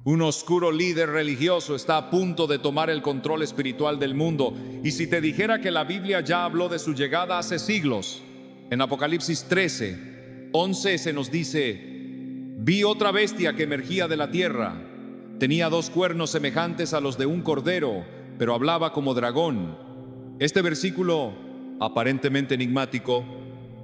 Un oscuro líder religioso está a punto de tomar el control espiritual del mundo. Y si te dijera que la Biblia ya habló de su llegada hace siglos, en Apocalipsis 13:11 se nos dice: vi otra bestia que emergía de la tierra. Tenía 2 cuernos semejantes a los de un cordero, pero hablaba como dragón. Este versículo, aparentemente enigmático,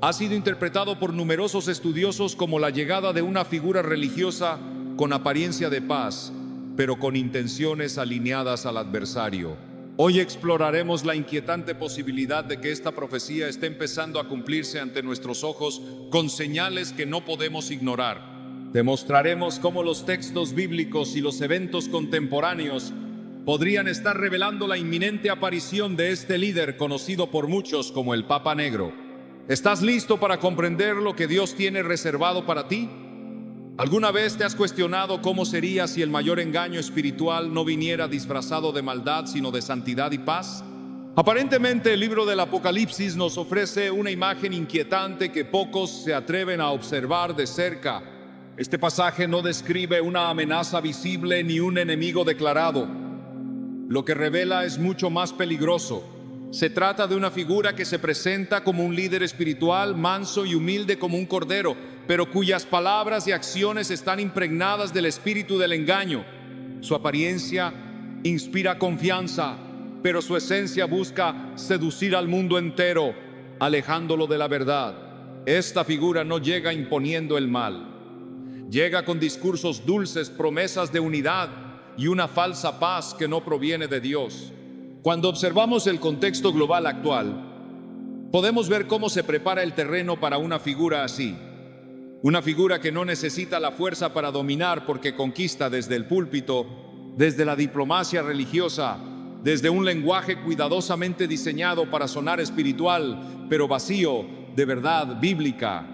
ha sido interpretado por numerosos estudiosos como la llegada de una figura religiosa con apariencia de paz, pero con intenciones alineadas al adversario. Hoy exploraremos la inquietante posibilidad de que esta profecía esté empezando a cumplirse ante nuestros ojos con señales que no podemos ignorar. Demostraremos cómo los textos bíblicos y los eventos contemporáneos podrían estar revelando la inminente aparición de este líder conocido por muchos como el Papa Negro. ¿Estás listo para comprender lo que Dios tiene reservado para ti? ¿Alguna vez te has cuestionado cómo sería si el mayor engaño espiritual no viniera disfrazado de maldad, sino de santidad y paz? Aparentemente, el libro del Apocalipsis nos ofrece una imagen inquietante que pocos se atreven a observar de cerca. Este pasaje no describe una amenaza visible ni un enemigo declarado. Lo que revela es mucho más peligroso. Se trata de una figura que se presenta como un líder espiritual, manso y humilde como un cordero, pero cuyas palabras y acciones están impregnadas del espíritu del engaño. Su apariencia inspira confianza, pero su esencia busca seducir al mundo entero, alejándolo de la verdad. Esta figura no llega imponiendo el mal. Llega con discursos dulces, promesas de unidad y una falsa paz que no proviene de Dios. Cuando observamos el contexto global actual, podemos ver cómo se prepara el terreno para una figura así. Una figura que no necesita la fuerza para dominar porque conquista desde el púlpito, desde la diplomacia religiosa, desde un lenguaje cuidadosamente diseñado para sonar espiritual, pero vacío de verdad bíblica.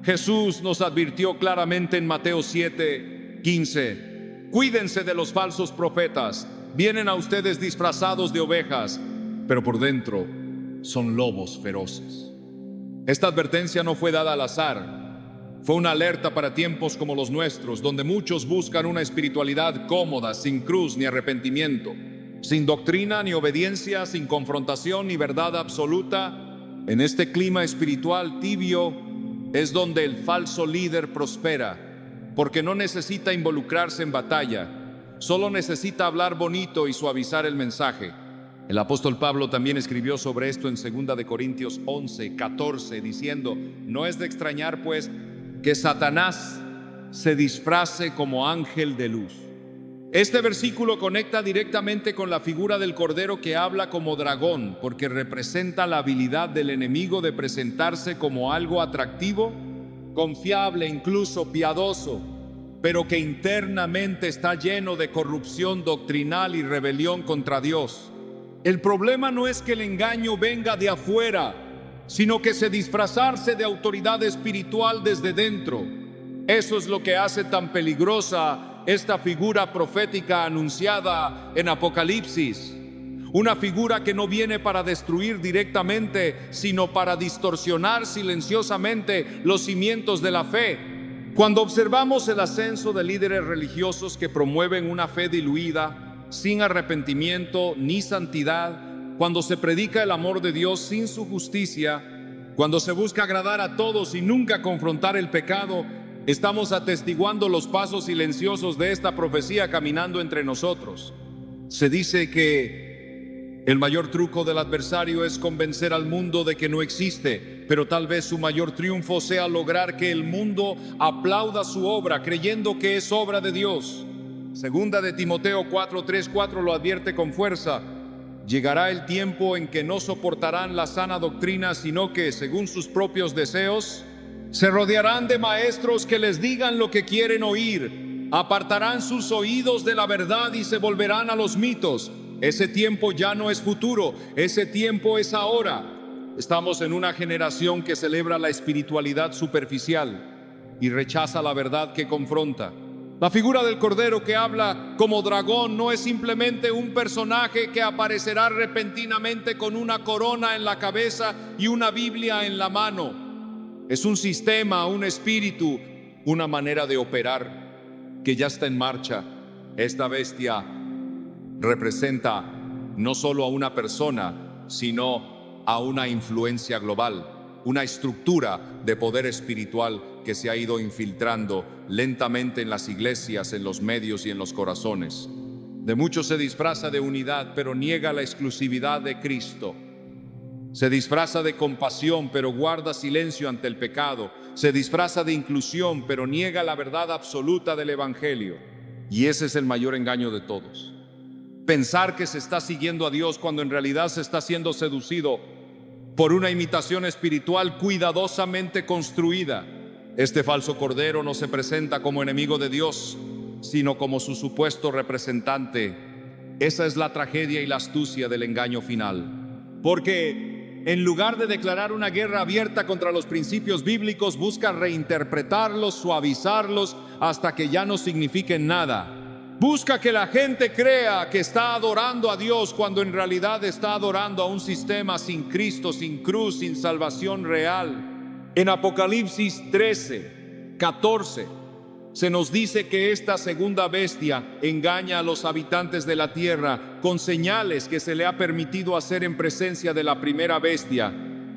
Jesús nos advirtió claramente en Mateo 7:15: cuídense de los falsos profetas. Vienen a ustedes disfrazados de ovejas, pero por dentro son lobos feroces. Esta advertencia no fue dada al azar. Fue una alerta para tiempos como los nuestros, donde muchos buscan una espiritualidad cómoda, sin cruz ni arrepentimiento, sin doctrina ni obediencia, sin confrontación ni verdad absoluta. En este clima espiritual tibio es donde el falso líder prospera, porque no necesita involucrarse en batalla. Solo necesita hablar bonito y suavizar el mensaje. El apóstol Pablo también escribió sobre esto en 2 de Corintios 11:14, diciendo: no es de extrañar, pues, que Satanás se disfrace como ángel de luz. Este versículo conecta directamente con la figura del cordero que habla como dragón, porque representa la habilidad del enemigo de presentarse como algo atractivo, confiable, incluso piadoso, pero que internamente está lleno de corrupción doctrinal y rebelión contra Dios. El problema no es que el engaño venga de afuera, sino que se disfrazarse de autoridad espiritual desde dentro. Eso es lo que hace tan peligrosa esta figura profética anunciada en Apocalipsis. Una figura que no viene para destruir directamente, sino para distorsionar silenciosamente los cimientos de la fe. Cuando observamos el ascenso de líderes religiosos que promueven una fe diluida, sin arrepentimiento ni santidad, cuando se predica el amor de Dios sin su justicia, cuando se busca agradar a todos y nunca confrontar el pecado, estamos atestiguando los pasos silenciosos de esta profecía caminando entre nosotros. Se dice que el mayor truco del adversario es convencer al mundo de que no existe, pero tal vez su mayor triunfo sea lograr que el mundo aplauda su obra, creyendo que es obra de Dios. 2 de Timoteo 4:3-4 lo advierte con fuerza: llegará el tiempo en que no soportarán la sana doctrina, sino que, según sus propios deseos, se rodearán de maestros que les digan lo que quieren oír, apartarán sus oídos de la verdad y se volverán a los mitos. Ese tiempo ya no es futuro, ese tiempo es ahora. Estamos en una generación que celebra la espiritualidad superficial y rechaza la verdad que confronta. La figura del Cordero que habla como dragón no es simplemente un personaje que aparecerá repentinamente con una corona en la cabeza y una Biblia en la mano. Es un sistema, un espíritu, una manera de operar que ya está en marcha Esta bestia representa no solo a una persona, sino a una influencia global, una estructura de poder espiritual que se ha ido infiltrando lentamente en las iglesias, en los medios y en los corazones. De muchos se disfraza de unidad, pero niega la exclusividad de Cristo. Se disfraza de compasión, pero guarda silencio ante el pecado. Se disfraza de inclusión, pero niega la verdad absoluta del Evangelio. Y ese es el mayor engaño de todos. Pensar que se está siguiendo a Dios cuando en realidad se está siendo seducido por una imitación espiritual cuidadosamente construida. Este falso cordero no se presenta como enemigo de Dios, sino como su supuesto representante. Esa es la tragedia y la astucia del engaño final. Porque en lugar de declarar una guerra abierta contra los principios bíblicos, busca reinterpretarlos, suavizarlos hasta que ya no signifiquen nada. Busca que la gente crea que está adorando a Dios cuando en realidad está adorando a un sistema sin Cristo, sin cruz, sin salvación real. En Apocalipsis 13:14 se nos dice que esta segunda bestia engaña a los habitantes de la tierra con señales que se le ha permitido hacer en presencia de la primera bestia,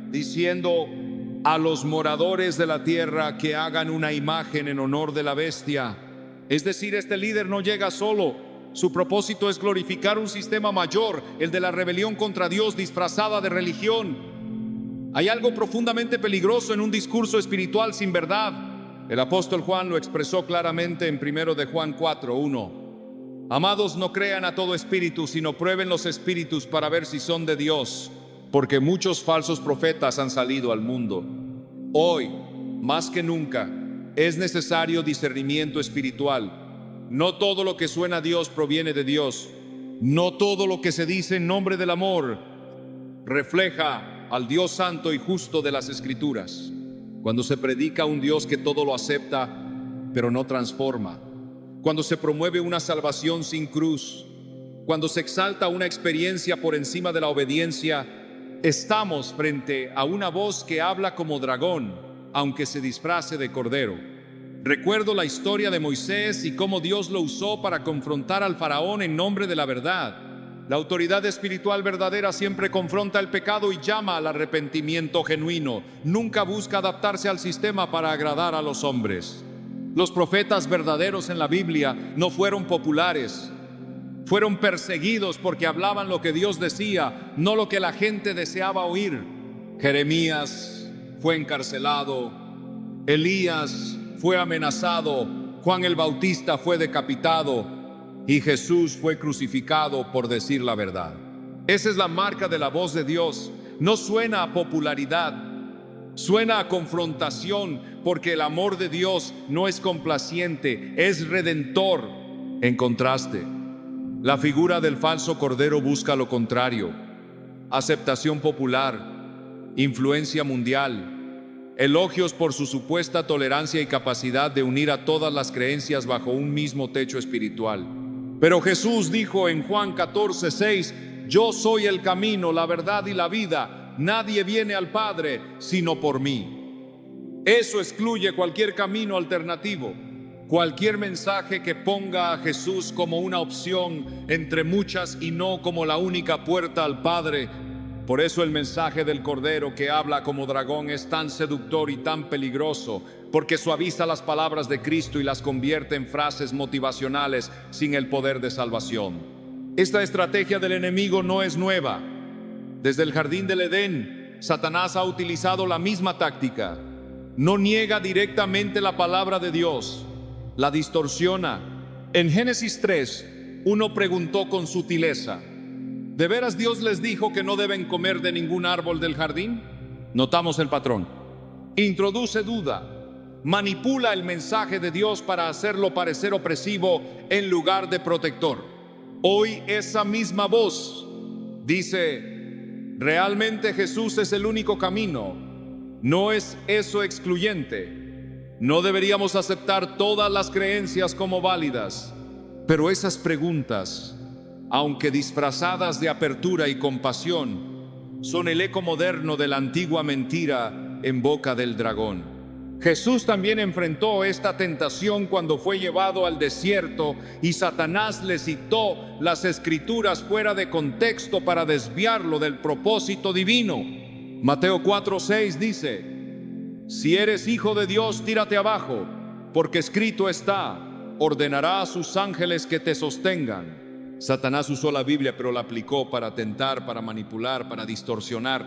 diciendo a los moradores de la tierra que hagan una imagen en honor de la bestia. Es decir, este líder no llega solo. Su propósito es glorificar un sistema mayor, el de la rebelión contra Dios disfrazada de religión. Hay algo profundamente peligroso en un discurso espiritual sin verdad. El apóstol Juan lo expresó claramente en 1 de Juan 4:1. Amados, no crean a todo espíritu, sino prueben los espíritus para ver si son de Dios, porque muchos falsos profetas han salido al mundo. Hoy, más que nunca, es necesario discernimiento espiritual. No todo lo que suena a Dios proviene de Dios. No todo lo que se dice en nombre del amor refleja al Dios santo y justo de las Escrituras. Cuando se predica un Dios que todo lo acepta, pero no transforma. Cuando se promueve una salvación sin cruz. Cuando se exalta una experiencia por encima de la obediencia, estamos frente a una voz que habla como dragón, aunque se disfrace de cordero. Recuerdo la historia de Moisés y cómo Dios lo usó para confrontar al faraón en nombre de la verdad. La autoridad espiritual verdadera siempre confronta el pecado y llama al arrepentimiento genuino. Nunca busca adaptarse al sistema para agradar a los hombres. Los profetas verdaderos en la Biblia no fueron populares. Fueron perseguidos porque hablaban lo que Dios decía, no lo que la gente deseaba oír. Jeremías fue encarcelado, Elías fue amenazado, Juan el Bautista fue decapitado y Jesús fue crucificado por decir la verdad. Esa es la marca de la voz de Dios. No suena a popularidad, suena a confrontación, porque el amor de Dios no es complaciente, es redentor. En contraste, la figura del falso cordero busca lo contrario: aceptación popular, influencia mundial, elogios por su supuesta tolerancia y capacidad de unir a todas las creencias bajo un mismo techo espiritual. Pero Jesús dijo en Juan 14:6: yo soy el camino, la verdad y la vida. Nadie viene al Padre sino por mí. Eso excluye cualquier camino alternativo, cualquier mensaje que ponga a Jesús como una opción entre muchas y no como la única puerta al Padre. Por eso el mensaje del Cordero que habla como dragón es tan seductor y tan peligroso, porque suaviza las palabras de Cristo y las convierte en frases motivacionales sin el poder de salvación. Esta estrategia del enemigo no es nueva. Desde el jardín del Edén, Satanás ha utilizado la misma táctica. No niega directamente la palabra de Dios, la distorsiona. En Génesis 3, uno preguntó con sutileza: ¿de veras Dios les dijo que no deben comer de ningún árbol del jardín? Notamos el patrón. Introduce duda, manipula el mensaje de Dios para hacerlo parecer opresivo en lugar de protector. Hoy esa misma voz dice: realmente Jesús es el único camino. ¿No es eso excluyente? No deberíamos aceptar todas las creencias como válidas, pero esas preguntas, aunque disfrazadas de apertura y compasión, son el eco moderno de la antigua mentira en boca del dragón. Jesús también enfrentó esta tentación cuando fue llevado al desierto y Satanás le citó las escrituras fuera de contexto para desviarlo del propósito divino. Mateo 4:6 dice: si eres hijo de Dios, tírate abajo, porque escrito está: ordenará a sus ángeles que te sostengan. Satanás usó la Biblia, pero la aplicó para tentar, para manipular, para distorsionar.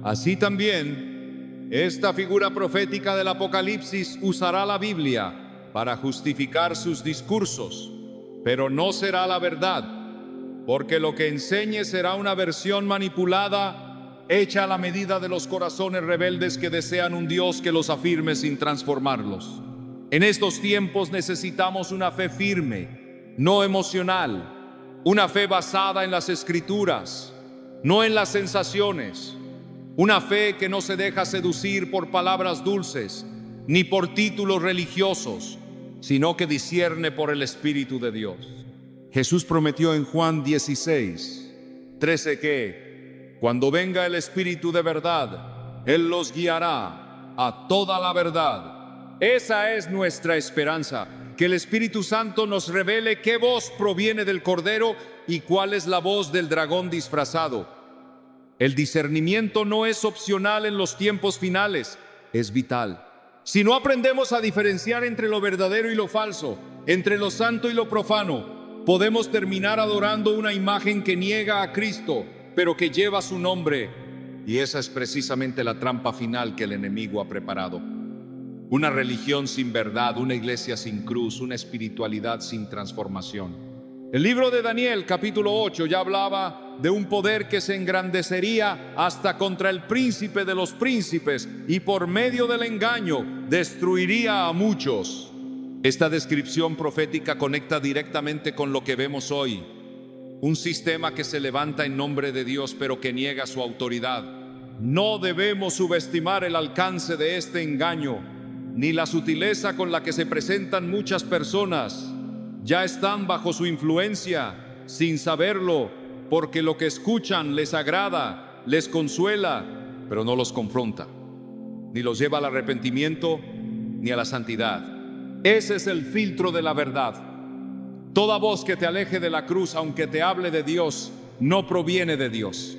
Así también esta figura profética del Apocalipsis usará la Biblia para justificar sus discursos, pero no será la verdad, porque lo que enseñe será una versión manipulada, hecha a la medida de los corazones rebeldes que desean un Dios que los afirme sin transformarlos. En estos tiempos necesitamos una fe firme, no emocional, una fe basada en las Escrituras, no en las sensaciones. Una fe que no se deja seducir por palabras dulces, ni por títulos religiosos, sino que discierne por el Espíritu de Dios. Jesús prometió en Juan 16:13 que cuando venga el Espíritu de verdad, Él los guiará a toda la verdad. Esa es nuestra esperanza, que el Espíritu Santo nos revele qué voz proviene del Cordero y cuál es la voz del dragón disfrazado. El discernimiento no es opcional en los tiempos finales, es vital. Si no aprendemos a diferenciar entre lo verdadero y lo falso, entre lo santo y lo profano, podemos terminar adorando una imagen que niega a Cristo, pero que lleva su nombre. Y esa es precisamente la trampa final que el enemigo ha preparado. Una religión sin verdad, una iglesia sin cruz, una espiritualidad sin transformación. El libro de Daniel, capítulo 8, ya hablaba de un poder que se engrandecería hasta contra el príncipe de los príncipes y por medio del engaño destruiría a muchos. Esta descripción profética conecta directamente con lo que vemos hoy. Un sistema que se levanta en nombre de Dios pero que niega su autoridad. No debemos subestimar el alcance de este engaño, ni la sutileza con la que se presentan muchas personas. Ya están bajo su influencia, sin saberlo, porque lo que escuchan les agrada, les consuela, pero no los confronta, ni los lleva al arrepentimiento, ni a la santidad. Ese es el filtro de la verdad. Toda voz que te aleje de la cruz, aunque te hable de Dios, no proviene de Dios.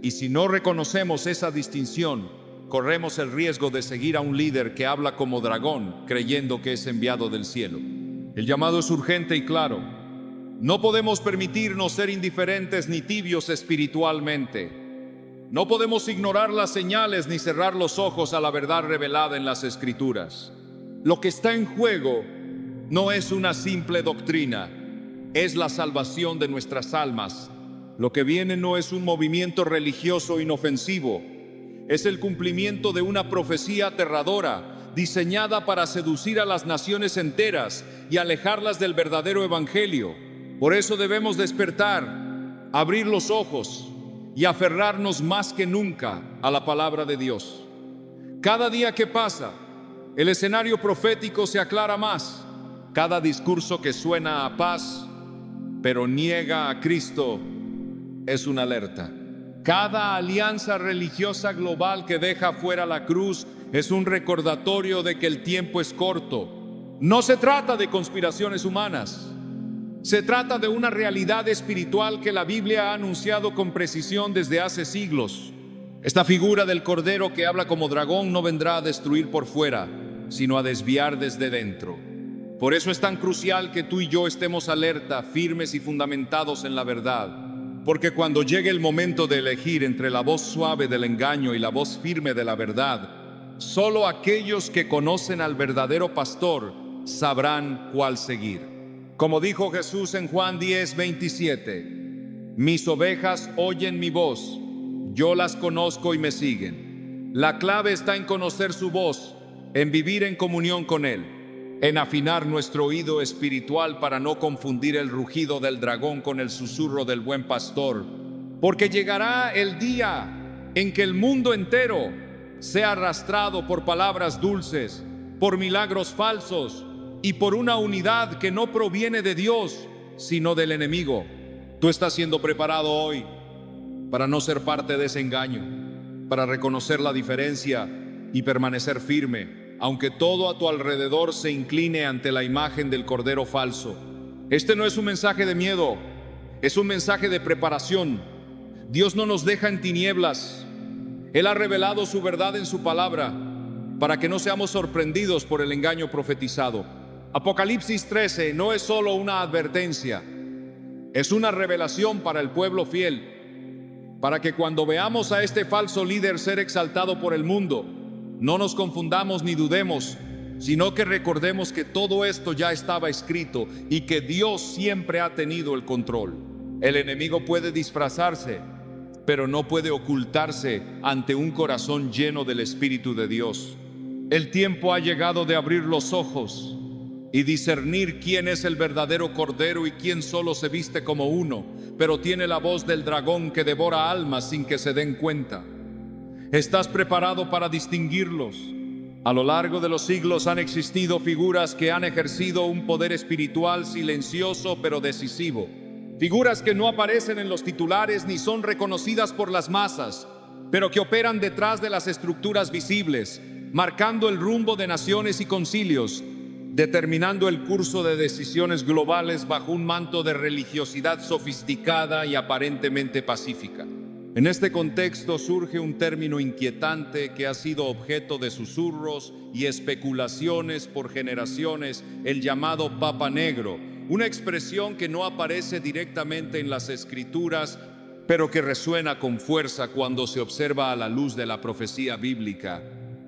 Y si no reconocemos esa distinción, corremos el riesgo de seguir a un líder que habla como dragón, creyendo que es enviado del cielo. El llamado es urgente y claro. No podemos permitirnos ser indiferentes ni tibios espiritualmente. No podemos ignorar las señales ni cerrar los ojos a la verdad revelada en las Escrituras. Lo que está en juego no es una simple doctrina, es la salvación de nuestras almas. Lo que viene no es un movimiento religioso inofensivo, es el cumplimiento de una profecía aterradora, diseñada para seducir a las naciones enteras y alejarlas del verdadero evangelio. Por eso debemos despertar, abrir los ojos y aferrarnos más que nunca a la palabra de Dios. Cada día que pasa, el escenario profético se aclara más. Cada discurso que suena a paz, pero niega a Cristo, es una alerta. Cada alianza religiosa global que deja fuera la cruz es un recordatorio de que el tiempo es corto. No se trata de conspiraciones humanas. Se trata de una realidad espiritual que la Biblia ha anunciado con precisión desde hace siglos. Esta figura del Cordero que habla como dragón no vendrá a destruir por fuera, sino a desviar desde dentro. Por eso es tan crucial que tú y yo estemos alerta, firmes y fundamentados en la verdad. Porque cuando llegue el momento de elegir entre la voz suave del engaño y la voz firme de la verdad, solo aquellos que conocen al verdadero pastor sabrán cuál seguir. Como dijo Jesús en Juan 10:27, mis ovejas oyen mi voz, yo las conozco y me siguen. La clave está en conocer su voz, en vivir en comunión con Él, en afinar nuestro oído espiritual para no confundir el rugido del dragón con el susurro del buen pastor. Porque llegará el día en que el mundo entero sea arrastrado por palabras dulces, por milagros falsos y por una unidad que no proviene de Dios, sino del enemigo. Tú estás siendo preparado hoy para no ser parte de ese engaño, para reconocer la diferencia y permanecer firme. aunque todo a tu alrededor se incline ante la imagen del Cordero falso. Este no es un mensaje de miedo, es un mensaje de preparación. Dios no nos deja en tinieblas. Él ha revelado su verdad en su palabra para que no seamos sorprendidos por el engaño profetizado. Apocalipsis 13 no es solo una advertencia, es una revelación para el pueblo fiel, para que cuando veamos a este falso líder ser exaltado por el mundo, no nos confundamos ni dudemos, sino que recordemos que todo esto ya estaba escrito y que Dios siempre ha tenido el control. El enemigo puede disfrazarse, pero no puede ocultarse ante un corazón lleno del Espíritu de Dios. El tiempo ha llegado de abrir los ojos y discernir quién es el verdadero Cordero y quién solo se viste como uno, pero tiene la voz del dragón que devora almas sin que se den cuenta. ¿Estás preparado para distinguirlos? A lo largo de los siglos han existido figuras que han ejercido un poder espiritual silencioso pero decisivo. Figuras que no aparecen en los titulares ni son reconocidas por las masas, pero que operan detrás de las estructuras visibles, marcando el rumbo de naciones y concilios, determinando el curso de decisiones globales bajo un manto de religiosidad sofisticada y aparentemente pacífica. En este contexto surge un término inquietante que ha sido objeto de susurros y especulaciones por generaciones, el llamado Papa Negro, una expresión que no aparece directamente en las Escrituras, pero que resuena con fuerza cuando se observa a la luz de la profecía bíblica.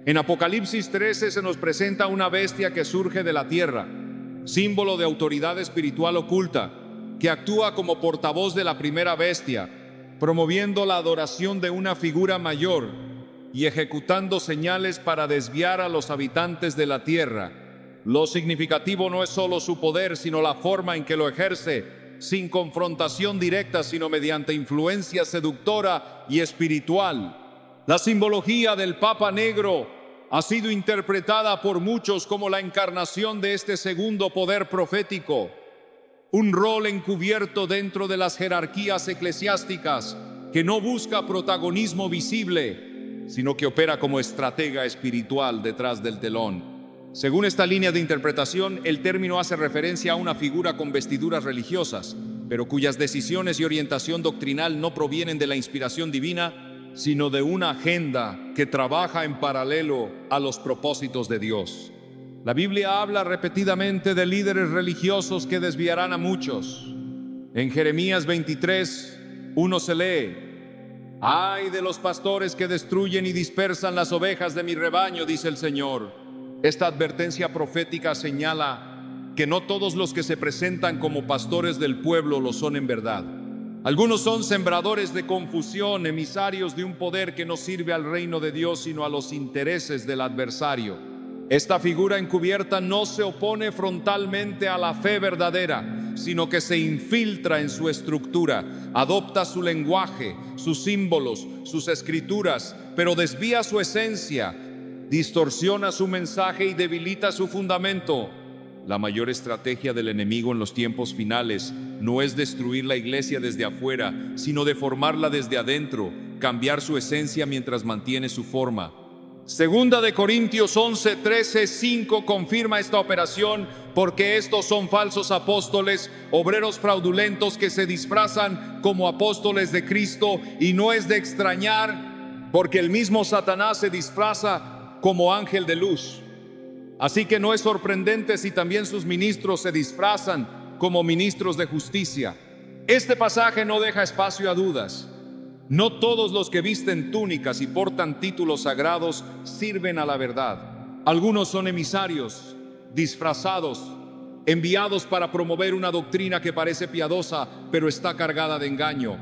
En Apocalipsis 13 se nos presenta una bestia que surge de la tierra, símbolo de autoridad espiritual oculta, que actúa como portavoz de la primera bestia, promoviendo la adoración de una figura mayor y ejecutando señales para desviar a los habitantes de la tierra. Lo significativo no es solo su poder, sino la forma en que lo ejerce, sin confrontación directa, sino mediante influencia seductora y espiritual. La simbología del Papa Negro ha sido interpretada por muchos como la encarnación de este segundo poder profético, un rol encubierto dentro de las jerarquías eclesiásticas que no busca protagonismo visible, sino que opera como estratega espiritual detrás del telón. Según esta línea de interpretación, el término hace referencia a una figura con vestiduras religiosas, pero cuyas decisiones y orientación doctrinal no provienen de la inspiración divina, sino de una agenda que trabaja en paralelo a los propósitos de Dios. La Biblia habla repetidamente de líderes religiosos que desviarán a muchos. En Jeremías 23:1 se lee: «Ay de los pastores que destruyen y dispersan las ovejas de mi rebaño», dice el Señor. Esta advertencia profética señala que no todos los que se presentan como pastores del pueblo lo son en verdad. Algunos son sembradores de confusión, emisarios de un poder que no sirve al reino de Dios, sino a los intereses del adversario. Esta figura encubierta no se opone frontalmente a la fe verdadera, sino que se infiltra en su estructura, adopta su lenguaje, sus símbolos, sus escrituras, pero desvía su esencia, distorsiona su mensaje y debilita su fundamento. La mayor estrategia del enemigo en los tiempos finales no es destruir la iglesia desde afuera, sino deformarla desde adentro, cambiar su esencia mientras mantiene su forma. Segunda de Corintios 11:13-5 confirma esta operación, porque estos son falsos apóstoles, obreros fraudulentos que se disfrazan como apóstoles de Cristo, y no es de extrañar, porque el mismo Satanás se disfraza como ángel de luz. Así que no es sorprendente si también sus ministros se disfrazan como ministros de justicia. Este pasaje no deja espacio a dudas. No todos los que visten túnicas y portan títulos sagrados sirven a la verdad. Algunos son emisarios, disfrazados, enviados para promover una doctrina que parece piadosa, pero está cargada de engaño.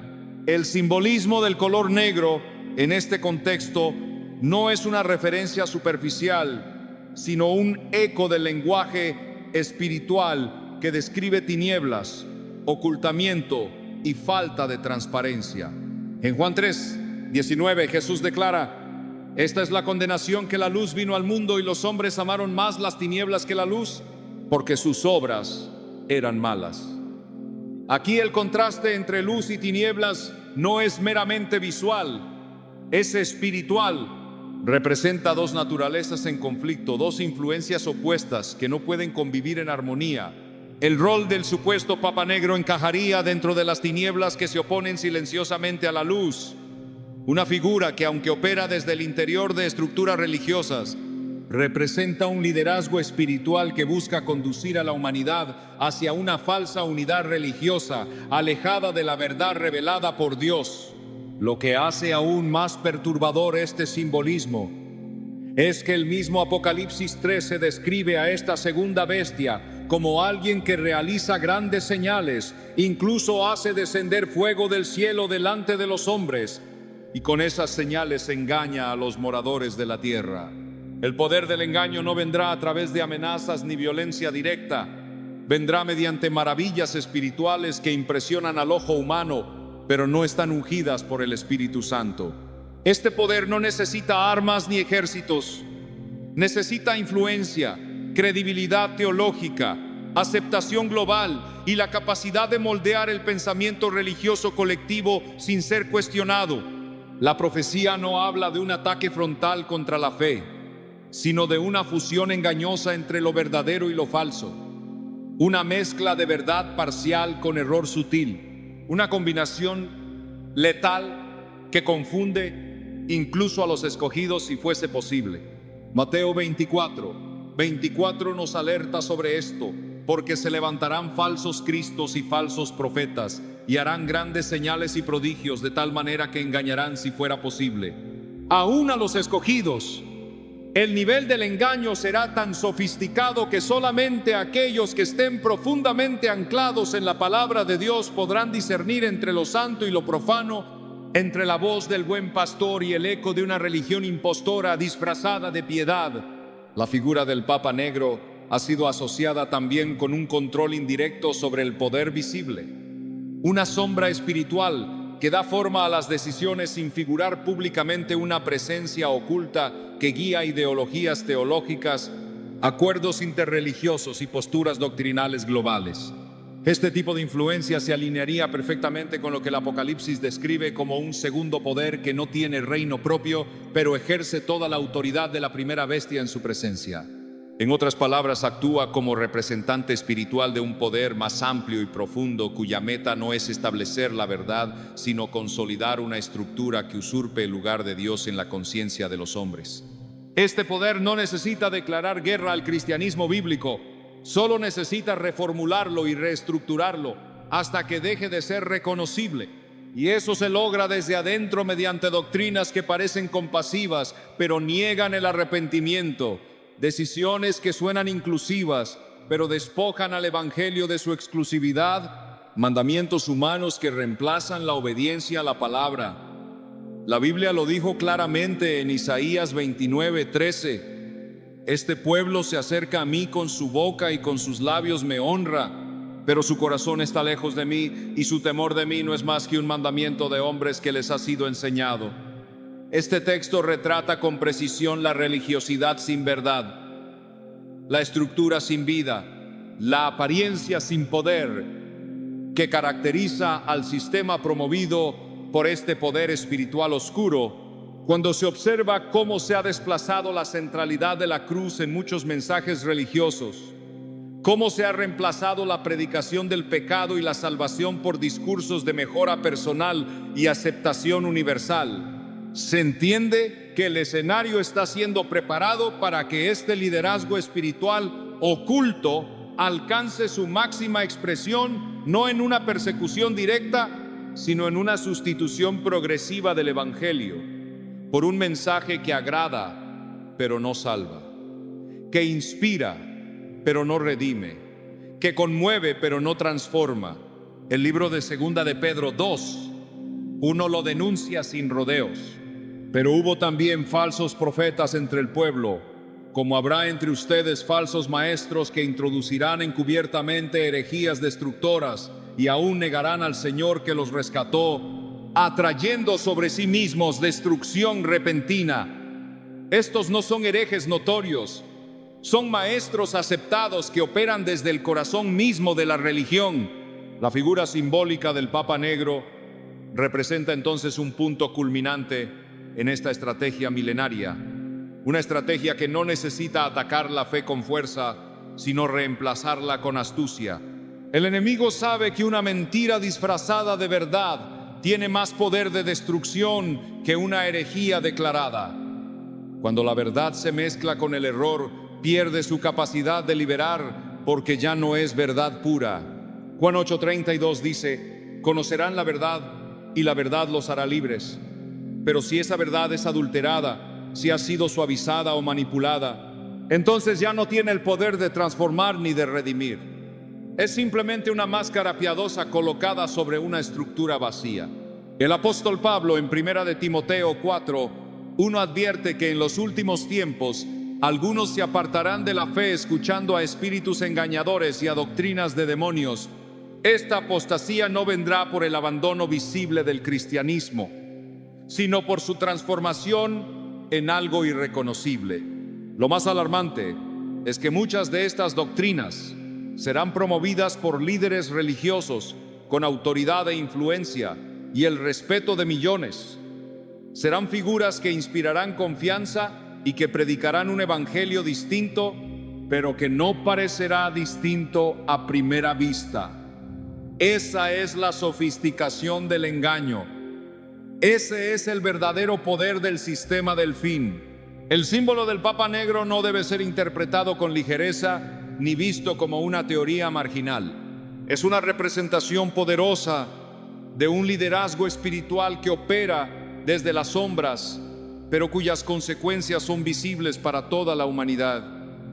El simbolismo del color negro en este contexto no es una referencia superficial, sino un eco del lenguaje espiritual que describe tinieblas, ocultamiento y falta de transparencia. En Juan 3:19 Jesús declara: «Esta es la condenación, que la luz vino al mundo y los hombres amaron más las tinieblas que la luz, porque sus obras eran malas». Aquí el contraste entre luz y tinieblas no es meramente visual, es espiritual. representa dos naturalezas en conflicto, dos influencias opuestas que no pueden convivir en armonía. El rol del supuesto Papa Negro encajaría dentro de las tinieblas que se oponen silenciosamente a la luz. Una figura que, aunque opera desde el interior de estructuras religiosas, representa un liderazgo espiritual que busca conducir a la humanidad hacia una falsa unidad religiosa, alejada de la verdad revelada por Dios. Lo que hace aún más perturbador este simbolismo es que el mismo Apocalipsis 13 describe a esta segunda bestia como alguien que realiza grandes señales, incluso hace descender fuego del cielo delante de los hombres, y con esas señales engaña a los moradores de la tierra. El poder del engaño no vendrá a través de amenazas ni violencia directa, vendrá mediante maravillas espirituales que impresionan al ojo humano, pero no están ungidas por el Espíritu Santo. Este poder no necesita armas ni ejércitos, necesita influencia, credibilidad teológica, aceptación global y la capacidad de moldear el pensamiento religioso colectivo sin ser cuestionado. La profecía no habla de un ataque frontal contra la fe, sino de una fusión engañosa entre lo verdadero y lo falso, una mezcla de verdad parcial con error sutil, una combinación letal que confunde incluso a los escogidos si fuese posible. Mateo 24 nos alerta sobre esto, porque se levantarán falsos cristos y falsos profetas, y harán grandes señales y prodigios de tal manera que engañarán si fuera posible, aún a los escogidos. El nivel del engaño será tan sofisticado que solamente aquellos que estén profundamente anclados en la palabra de Dios podrán discernir entre lo santo y lo profano, entre la voz del buen pastor y el eco de una religión impostora disfrazada de piedad. La figura del Papa Negro ha sido asociada también con un control indirecto sobre el poder visible, una sombra espiritual que da forma a las decisiones sin figurar públicamente una presencia oculta que guía ideologías teológicas, acuerdos interreligiosos y posturas doctrinales globales. Este tipo de influencia se alinearía perfectamente con lo que el Apocalipsis describe como un segundo poder que no tiene reino propio, pero ejerce toda la autoridad de la primera bestia en su presencia. En otras palabras, actúa como representante espiritual de un poder más amplio y profundo, cuya meta no es establecer la verdad, sino consolidar una estructura que usurpe el lugar de Dios en la conciencia de los hombres. Este poder no necesita declarar guerra al cristianismo bíblico, solo necesita reformularlo y reestructurarlo hasta que deje de ser reconocible. Y eso se logra desde adentro mediante doctrinas que parecen compasivas, pero niegan el arrepentimiento. Decisiones que suenan inclusivas, pero despojan al Evangelio de su exclusividad, mandamientos humanos que reemplazan la obediencia a la palabra. La Biblia lo dijo claramente en Isaías 29:13. Este pueblo se acerca a mí con su boca y con sus labios me honra, pero su corazón está lejos de mí y su temor de mí no es más que un mandamiento de hombres que les ha sido enseñado. Este texto retrata con precisión la religiosidad sin verdad, la estructura sin vida, la apariencia sin poder que caracteriza al sistema promovido por este poder espiritual oscuro. Cuando se observa cómo se ha desplazado la centralidad de la cruz en muchos mensajes religiosos, cómo se ha reemplazado la predicación del pecado y la salvación por discursos de mejora personal y aceptación universal, se entiende que el escenario está siendo preparado para que este liderazgo espiritual oculto alcance su máxima expresión no en una persecución directa, sino en una sustitución progresiva del Evangelio por un mensaje que agrada, pero no salva, que inspira, pero no redime, que conmueve, pero no transforma. El libro de Segunda de Pedro 2:1 lo denuncia sin rodeos. Pero hubo también falsos profetas entre el pueblo, como habrá entre ustedes falsos maestros que introducirán encubiertamente herejías destructoras y aún negarán al Señor que los rescató, atrayendo sobre sí mismos destrucción repentina. Estos no son herejes notorios, son maestros aceptados que operan desde el corazón mismo de la religión. La figura simbólica del Papa Negro representa entonces un punto culminante en esta estrategia milenaria, una estrategia que no necesita atacar la fe con fuerza, sino reemplazarla con astucia. El enemigo sabe que una mentira disfrazada de verdad tiene más poder de destrucción que una herejía declarada. Cuando la verdad se mezcla con el error, pierde su capacidad de liberar porque ya no es verdad pura. Juan 8:32 dice: conocerán la verdad y la verdad los hará libres. Pero si esa verdad es adulterada, si ha sido suavizada o manipulada, entonces ya no tiene el poder de transformar ni de redimir. Es simplemente una máscara piadosa colocada sobre una estructura vacía. El apóstol Pablo en 1 de Timoteo 4:1 advierte que en los últimos tiempos algunos se apartarán de la fe escuchando a espíritus engañadores y a doctrinas de demonios. Esta apostasía no vendrá por el abandono visible del cristianismo, sino por su transformación en algo irreconocible. Lo más alarmante es que muchas de estas doctrinas serán promovidas por líderes religiosos con autoridad e influencia y el respeto de millones. Serán figuras que inspirarán confianza y que predicarán un evangelio distinto, pero que no parecerá distinto a primera vista. Esa es la sofisticación del engaño. Ese es el verdadero poder del sistema del fin. El símbolo del Papa Negro no debe ser interpretado con ligereza ni visto como una teoría marginal. Es una representación poderosa de un liderazgo espiritual que opera desde las sombras, pero cuyas consecuencias son visibles para toda la humanidad.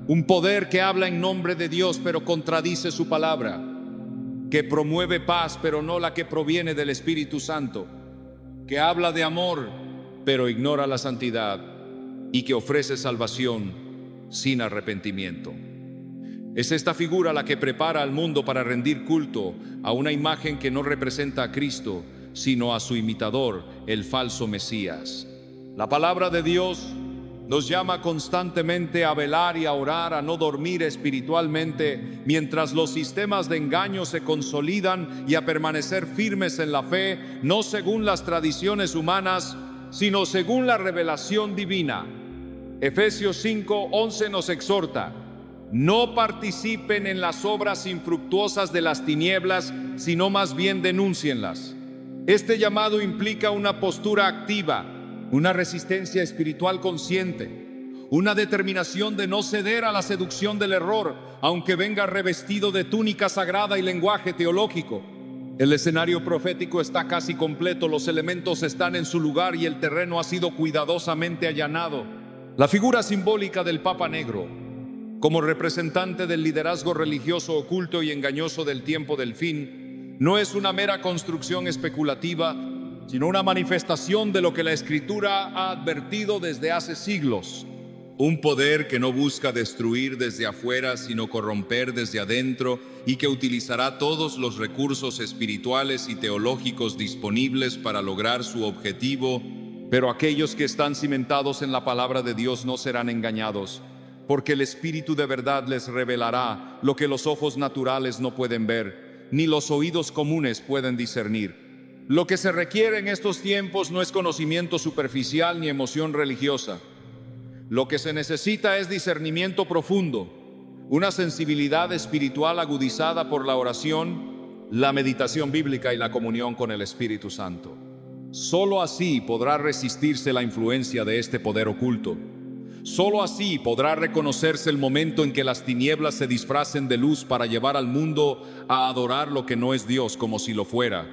Un poder que habla en nombre de Dios, pero contradice su palabra, que promueve paz, pero no la que proviene del Espíritu Santo, que habla de amor, pero ignora la santidad, y que ofrece salvación sin arrepentimiento. Es esta figura la que prepara al mundo para rendir culto a una imagen que no representa a Cristo, sino a su imitador, el falso Mesías. La palabra de Dios nos llama constantemente a velar y a orar, a no dormir espiritualmente, mientras los sistemas de engaño se consolidan, y a permanecer firmes en la fe, no según las tradiciones humanas, sino según la revelación divina. Efesios 5:11 nos exhorta: no participen en las obras infructuosas de las tinieblas, sino más bien denúncienlas. Este llamado implica una postura activa, una resistencia espiritual consciente, una determinación de no ceder a la seducción del error, aunque venga revestido de túnica sagrada y lenguaje teológico. El escenario profético está casi completo, los elementos están en su lugar y el terreno ha sido cuidadosamente allanado. La figura simbólica del Papa Negro, como representante del liderazgo religioso oculto y engañoso del tiempo del fin, no es una mera construcción especulativa, sino una manifestación de lo que la Escritura ha advertido desde hace siglos. Un poder que no busca destruir desde afuera, sino corromper desde adentro, y que utilizará todos los recursos espirituales y teológicos disponibles para lograr su objetivo. Pero aquellos que están cimentados en la palabra de Dios no serán engañados, porque el Espíritu de verdad les revelará lo que los ojos naturales no pueden ver, ni los oídos comunes pueden discernir. Lo que se requiere en estos tiempos no es conocimiento superficial ni emoción religiosa. Lo que se necesita es discernimiento profundo, una sensibilidad espiritual agudizada por la oración, la meditación bíblica y la comunión con el Espíritu Santo. Solo así podrá resistirse la influencia de este poder oculto. Solo así podrá reconocerse el momento en que las tinieblas se disfracen de luz para llevar al mundo a adorar lo que no es Dios como si lo fuera.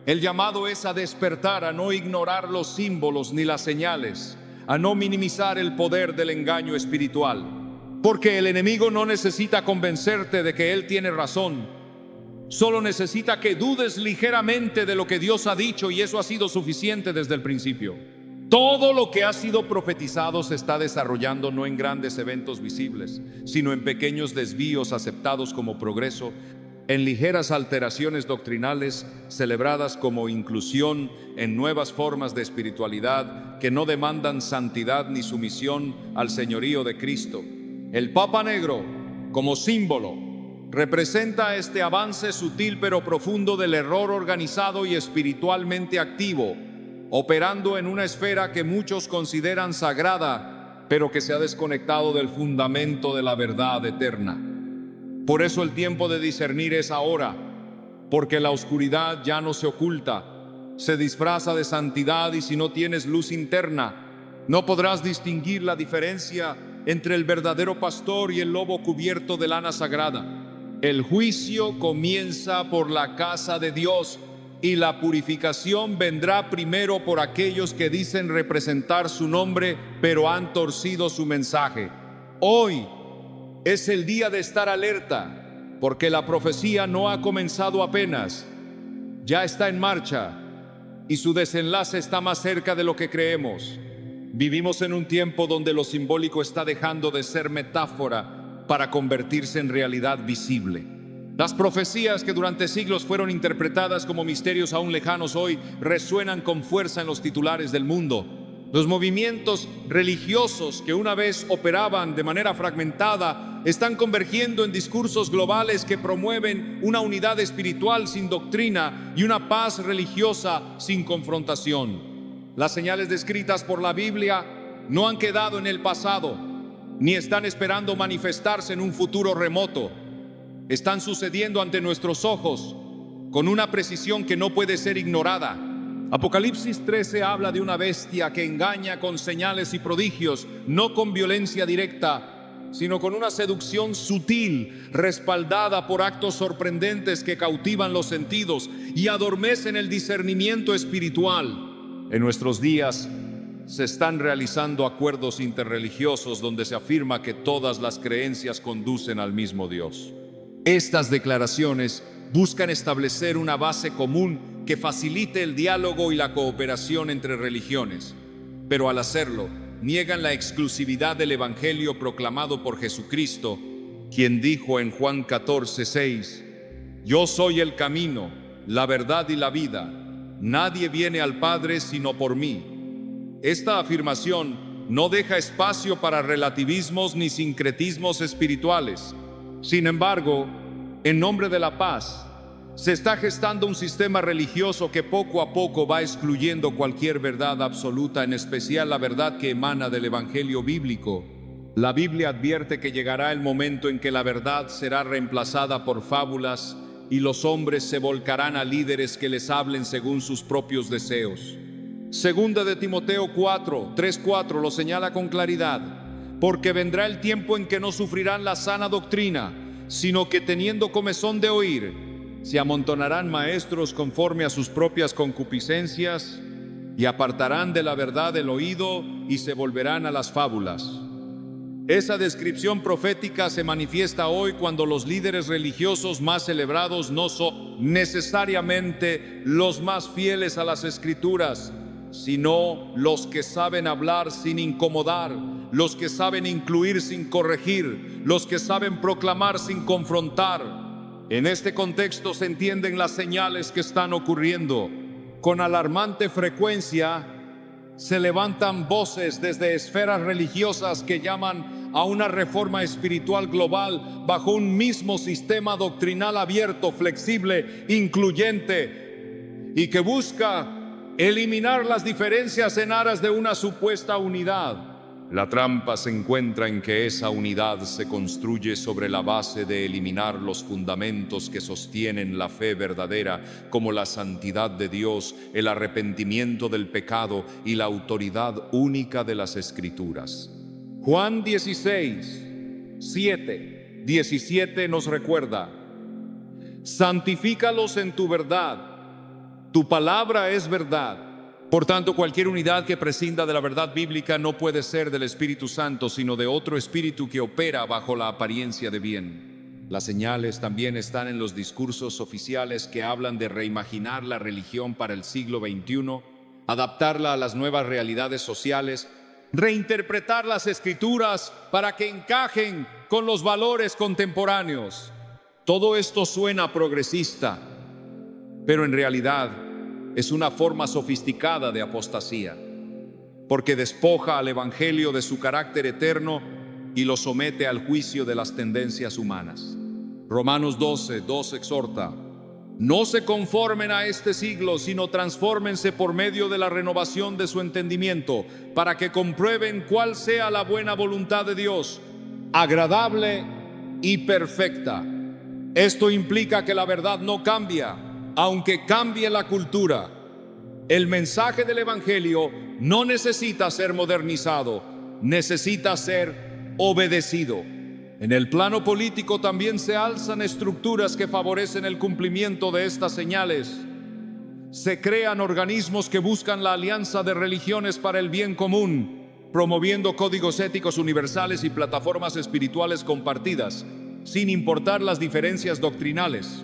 El llamado es a despertar, a no ignorar los símbolos ni las señales, a no minimizar el poder del engaño espiritual, porque el enemigo no necesita convencerte de que él tiene razón, solo necesita que dudes ligeramente de lo que Dios ha dicho, y eso ha sido suficiente desde el principio. Todo lo que ha sido profetizado se está desarrollando no en grandes eventos visibles, sino en pequeños desvíos aceptados como progreso, en ligeras alteraciones doctrinales celebradas como inclusión, en nuevas formas de espiritualidad que no demandan santidad ni sumisión al señorío de Cristo. El Papa Negro, como símbolo, representa este avance sutil pero profundo del error organizado y espiritualmente activo. operando en una esfera que muchos consideran sagrada, pero que se ha desconectado del fundamento de la verdad eterna. Por eso el tiempo de discernir es ahora, porque la oscuridad ya no se oculta, se disfraza de santidad, y si no tienes luz interna, no podrás distinguir la diferencia entre el verdadero pastor y el lobo cubierto de lana sagrada. El juicio comienza por la casa de Dios, y la purificación vendrá primero por aquellos que dicen representar su nombre, pero han torcido su mensaje. Hoy es el día de estar alerta, porque la profecía no ha comenzado apenas, ya está en marcha, y su desenlace está más cerca de lo que creemos. Vivimos en un tiempo donde lo simbólico está dejando de ser metáfora para convertirse en realidad visible. Las profecías que durante siglos fueron interpretadas como misterios aún lejanos hoy resuenan con fuerza en los titulares del mundo. Los movimientos religiosos que una vez operaban de manera fragmentada están convergiendo en discursos globales que promueven una unidad espiritual sin doctrina y una paz religiosa sin confrontación. Las señales descritas por la Biblia no han quedado en el pasado, ni están esperando manifestarse en un futuro remoto. Están sucediendo ante nuestros ojos con una precisión que no puede ser ignorada. Apocalipsis 13 habla de una bestia que engaña con señales y prodigios, no con violencia directa, sino con una seducción sutil, respaldada por actos sorprendentes que cautivan los sentidos y adormecen el discernimiento espiritual. En nuestros días se están realizando acuerdos interreligiosos donde se afirma que todas las creencias conducen al mismo Dios. Estas declaraciones buscan establecer una base común que facilite el diálogo y la cooperación entre religiones, pero al hacerlo, niegan la exclusividad del Evangelio proclamado por Jesucristo, quien dijo en Juan 14:6: Yo soy el camino, la verdad y la vida. Nadie viene al Padre sino por mí. Esta afirmación no deja espacio para relativismos ni sincretismos espirituales. Sin embargo, en nombre de la paz, se está gestando un sistema religioso que poco a poco va excluyendo cualquier verdad absoluta, en especial la verdad que emana del Evangelio bíblico. La Biblia advierte que llegará el momento en que la verdad será reemplazada por fábulas y los hombres se volcarán a líderes que les hablen según sus propios deseos. Segunda de Timoteo 3:4 lo señala con claridad: porque vendrá el tiempo en que no sufrirán la sana doctrina, sino que teniendo comezón de oír, se amontonarán maestros conforme a sus propias concupiscencias y apartarán de la verdad el oído y se volverán a las fábulas. Esa descripción profética se manifiesta hoy cuando los líderes religiosos más celebrados no son necesariamente los más fieles a las Escrituras, sino los que saben hablar sin incomodar, los que saben incluir sin corregir, los que saben proclamar sin confrontar. En este contexto se entienden las señales que están ocurriendo. Con alarmante frecuencia se levantan voces desde esferas religiosas que llaman a una reforma espiritual global bajo un mismo sistema doctrinal abierto, flexible, incluyente y que busca eliminar las diferencias en aras de una supuesta unidad. La trampa se encuentra en que esa unidad se construye sobre la base de eliminar los fundamentos que sostienen la fe verdadera, como la santidad de Dios, el arrepentimiento del pecado y la autoridad única de las Escrituras. Juan 16:17 nos recuerda: santifícalos en tu verdad, tu palabra es verdad. Por tanto, cualquier unidad que prescinda de la verdad bíblica no puede ser del Espíritu Santo, sino de otro espíritu que opera bajo la apariencia de bien. Las señales también están en los discursos oficiales que hablan de reimaginar la religión para el siglo XXI, adaptarla a las nuevas realidades sociales, reinterpretar las Escrituras para que encajen con los valores contemporáneos. Todo esto suena progresista, pero en realidad es una forma sofisticada de apostasía, porque despoja al Evangelio de su carácter eterno y lo somete al juicio de las tendencias humanas. Romanos 12:2 exhorta: No se conformen a este siglo, sino transfórmense por medio de la renovación de su entendimiento, para que comprueben cuál sea la buena voluntad de Dios, agradable y perfecta. Esto implica que la verdad no cambia, aunque cambie la cultura. El mensaje del Evangelio no necesita ser modernizado, necesita ser obedecido. En el plano político también se alzan estructuras que favorecen el cumplimiento de estas señales. Se crean organismos que buscan la alianza de religiones para el bien común, promoviendo códigos éticos universales y plataformas espirituales compartidas, sin importar las diferencias doctrinales.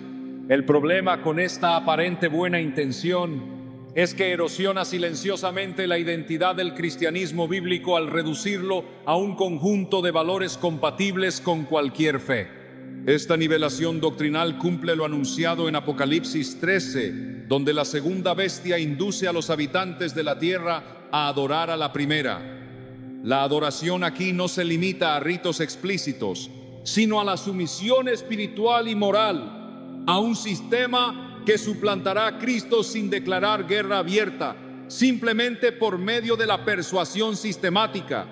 El problema con esta aparente buena intención es que erosiona silenciosamente la identidad del cristianismo bíblico al reducirlo a un conjunto de valores compatibles con cualquier fe. Esta nivelación doctrinal cumple lo anunciado en Apocalipsis 13, donde la segunda bestia induce a los habitantes de la tierra a adorar a la primera. La adoración aquí no se limita a ritos explícitos, sino a la sumisión espiritual y moral, a un sistema que suplantará a Cristo sin declarar guerra abierta, simplemente por medio de la persuasión sistemática.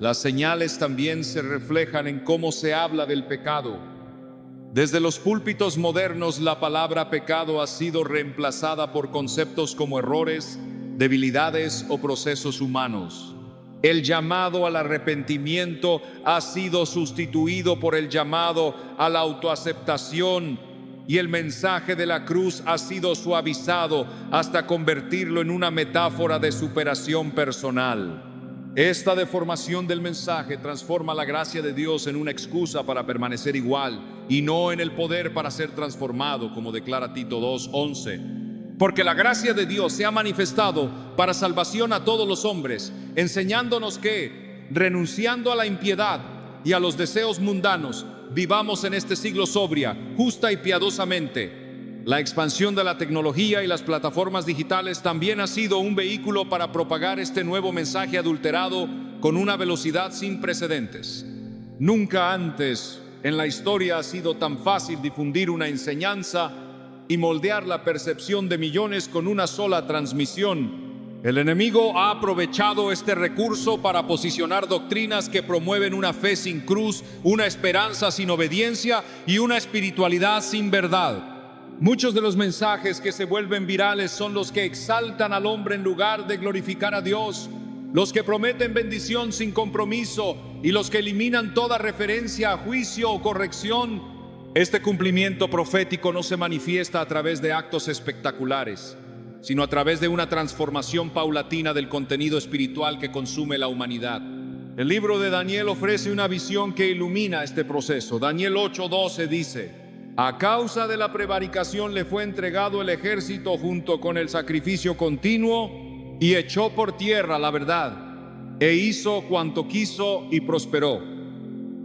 Las señales también se reflejan en cómo se habla del pecado. Desde los púlpitos modernos, la palabra pecado ha sido reemplazada por conceptos como errores, debilidades o procesos humanos. El llamado al arrepentimiento ha sido sustituido por el llamado a la autoaceptación, y el mensaje de la cruz ha sido suavizado hasta convertirlo en una metáfora de superación personal. Esta deformación del mensaje transforma la gracia de Dios en una excusa para permanecer igual y no en el poder para ser transformado, como declara Tito 2:11. Porque la gracia de Dios se ha manifestado para salvación a todos los hombres, enseñándonos que, renunciando a la impiedad y a los deseos mundanos, vivamos en este siglo sobria, justa y piadosamente. La expansión de la tecnología y las plataformas digitales también ha sido un vehículo para propagar este nuevo mensaje adulterado con una velocidad sin precedentes. Nunca antes en la historia ha sido tan fácil difundir una enseñanza y moldear la percepción de millones con una sola transmisión. El enemigo ha aprovechado este recurso para posicionar doctrinas que promueven una fe sin cruz, una esperanza sin obediencia y una espiritualidad sin verdad. Muchos de los mensajes que se vuelven virales son los que exaltan al hombre en lugar de glorificar a Dios, los que prometen bendición sin compromiso y los que eliminan toda referencia a juicio o corrección. Este cumplimiento profético no se manifiesta a través de actos espectaculares, sino a través de una transformación paulatina del contenido espiritual que consume la humanidad. El libro de Daniel ofrece una visión que ilumina este proceso. Daniel 8:12 dice: a causa de la prevaricación le fue entregado el ejército junto con el sacrificio continuo, y echó por tierra la verdad, e hizo cuanto quiso y prosperó.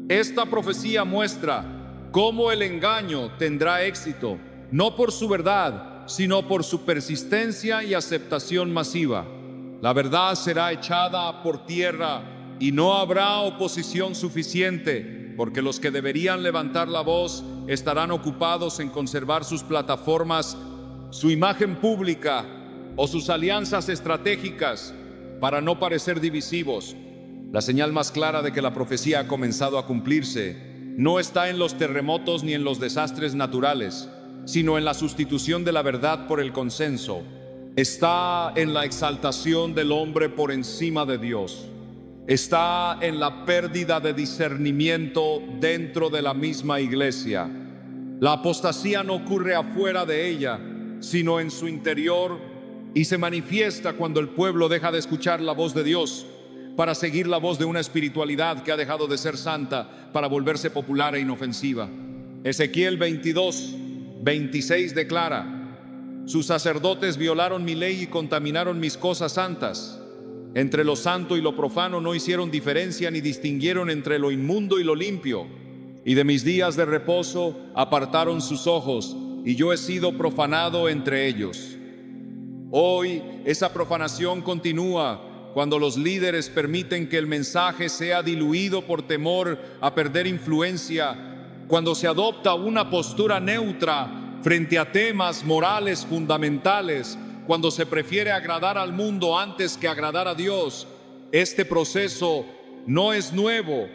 Esta profecía muestra cómo el engaño tendrá éxito, no por su verdad, sino por su persistencia y aceptación masiva. La verdad será echada por tierra y no habrá oposición suficiente, porque los que deberían levantar la voz estarán ocupados en conservar sus plataformas, su imagen pública o sus alianzas estratégicas para no parecer divisivos. La señal más clara de que la profecía ha comenzado a cumplirse no está en los terremotos ni en los desastres naturales, sino en la sustitución de la verdad por el consenso. Está en la exaltación del hombre por encima de Dios. Está en la pérdida de discernimiento dentro de la misma iglesia. La apostasía no ocurre afuera de ella, sino en su interior, y se manifiesta cuando el pueblo deja de escuchar la voz de Dios para seguir la voz de una espiritualidad que ha dejado de ser santa para volverse popular e inofensiva. Ezequiel 22:26 declara: sus sacerdotes violaron mi ley y contaminaron mis cosas santas. Entre lo santo y lo profano no hicieron diferencia ni distinguieron entre lo inmundo y lo limpio. Y de mis días de reposo apartaron sus ojos, y yo he sido profanado entre ellos. Hoy esa profanación continúa cuando los líderes permiten que el mensaje sea diluido por temor a perder influencia, cuando se adopta una postura neutra frente a temas morales fundamentales, cuando se prefiere agradar al mundo antes que agradar a Dios. Este proceso no es nuevo,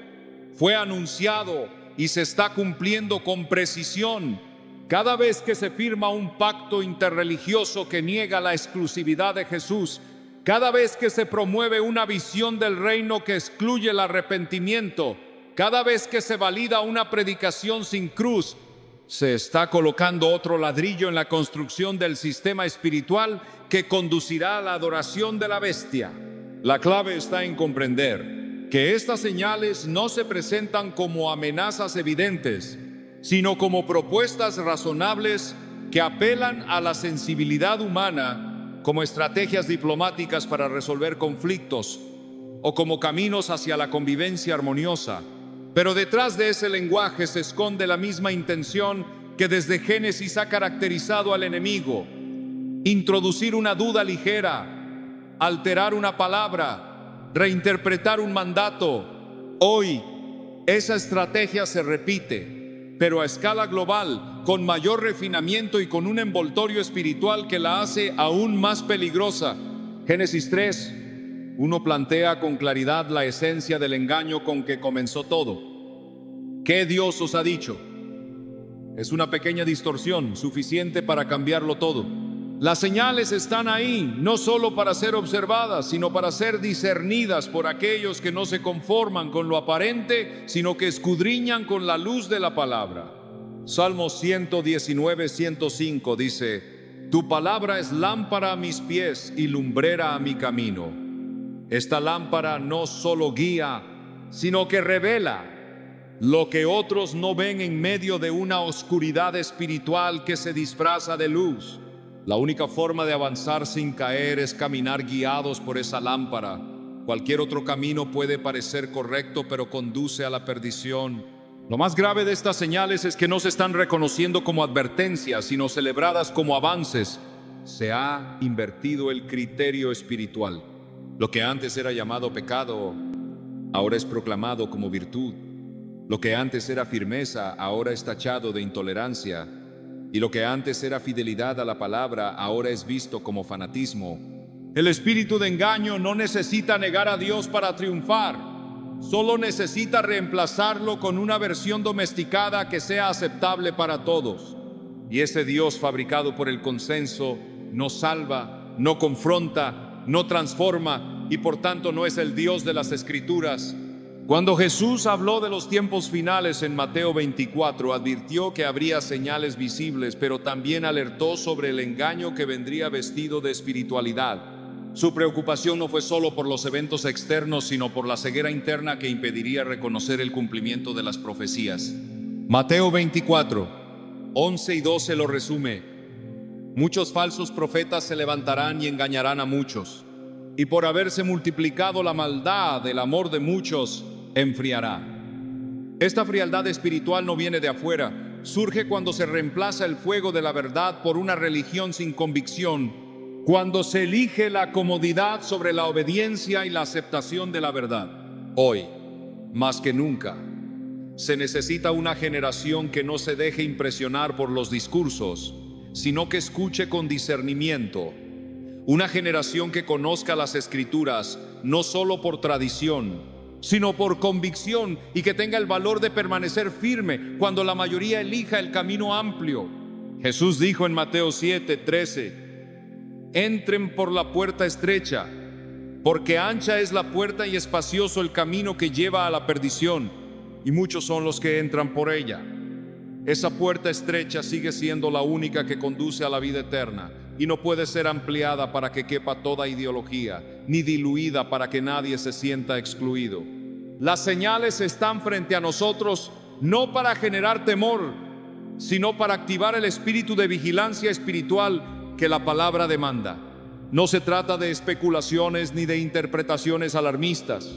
fue anunciado y se está cumpliendo con precisión. Cada vez que se firma un pacto interreligioso que niega la exclusividad de Jesús, cada vez que se promueve una visión del reino que excluye el arrepentimiento, cada vez que se valida una predicación sin cruz, se está colocando otro ladrillo en la construcción del sistema espiritual que conducirá a la adoración de la bestia. La clave está en comprender que estas señales no se presentan como amenazas evidentes, sino como propuestas razonables que apelan a la sensibilidad humana, como estrategias diplomáticas para resolver conflictos o como caminos hacia la convivencia armoniosa. Pero detrás de ese lenguaje se esconde la misma intención que desde Génesis ha caracterizado al enemigo: introducir una duda ligera, alterar una palabra, reinterpretar un mandato. Hoy, esa estrategia se repite, pero a escala global, con mayor refinamiento y con un envoltorio espiritual que la hace aún más peligrosa. Génesis 3:1 plantea con claridad la esencia del engaño con que comenzó todo. ¿Qué Dios os ha dicho? Es una pequeña distorsión suficiente para cambiarlo todo. Las señales están ahí, no solo para ser observadas, sino para ser discernidas por aquellos que no se conforman con lo aparente, sino que escudriñan con la luz de la palabra. Salmo 119:105 dice: Tu palabra es lámpara a mis pies y lumbrera a mi camino. Esta lámpara no solo guía, sino que revela lo que otros no ven en medio de una oscuridad espiritual que se disfraza de luz. La única forma de avanzar sin caer es caminar guiados por esa lámpara. Cualquier otro camino puede parecer correcto, pero conduce a la perdición. Lo más grave de estas señales es que no se están reconociendo como advertencias, sino celebradas como avances. Se ha invertido el criterio espiritual. Lo que antes era llamado pecado, ahora es proclamado como virtud. Lo que antes era firmeza, ahora es tachado de intolerancia. Y lo que antes era fidelidad a la palabra, ahora es visto como fanatismo. El espíritu de engaño no necesita negar a Dios para triunfar. Solo necesita reemplazarlo con una versión domesticada que sea aceptable para todos. Y ese Dios fabricado por el consenso no salva, no confronta, no transforma y por tanto no es el Dios de las Escrituras. Cuando Jesús habló de los tiempos finales en Mateo 24, advirtió que habría señales visibles, pero también alertó sobre el engaño que vendría vestido de espiritualidad. Su preocupación no fue solo por los eventos externos, sino por la ceguera interna que impediría reconocer el cumplimiento de las profecías. Mateo 24, 11 y 12 lo resume: Muchos falsos profetas se levantarán y engañarán a muchos, y por haberse multiplicado la maldad, el amor de muchos enfriará. Esta frialdad espiritual no viene de afuera, surge cuando se reemplaza el fuego de la verdad por una religión sin convicción, cuando se elige la comodidad sobre la obediencia y la aceptación de la verdad. Hoy, más que nunca, se necesita una generación que no se deje impresionar por los discursos, sino que escuche con discernimiento. Una generación que conozca las Escrituras no solo por tradición, sino por convicción, y que tenga el valor de permanecer firme cuando la mayoría elija el camino amplio. Jesús dijo en Mateo 7:13: Entren por la puerta estrecha, porque ancha es la puerta y espacioso el camino que lleva a la perdición, y muchos son los que entran por ella. Esa puerta estrecha sigue siendo la única que conduce a la vida eterna, y no puede ser ampliada para que quepa toda ideología, ni diluida para que nadie se sienta excluido. Las señales están frente a nosotros no para generar temor, sino para activar el espíritu de vigilancia espiritual que la palabra demanda. No se trata de especulaciones ni de interpretaciones alarmistas.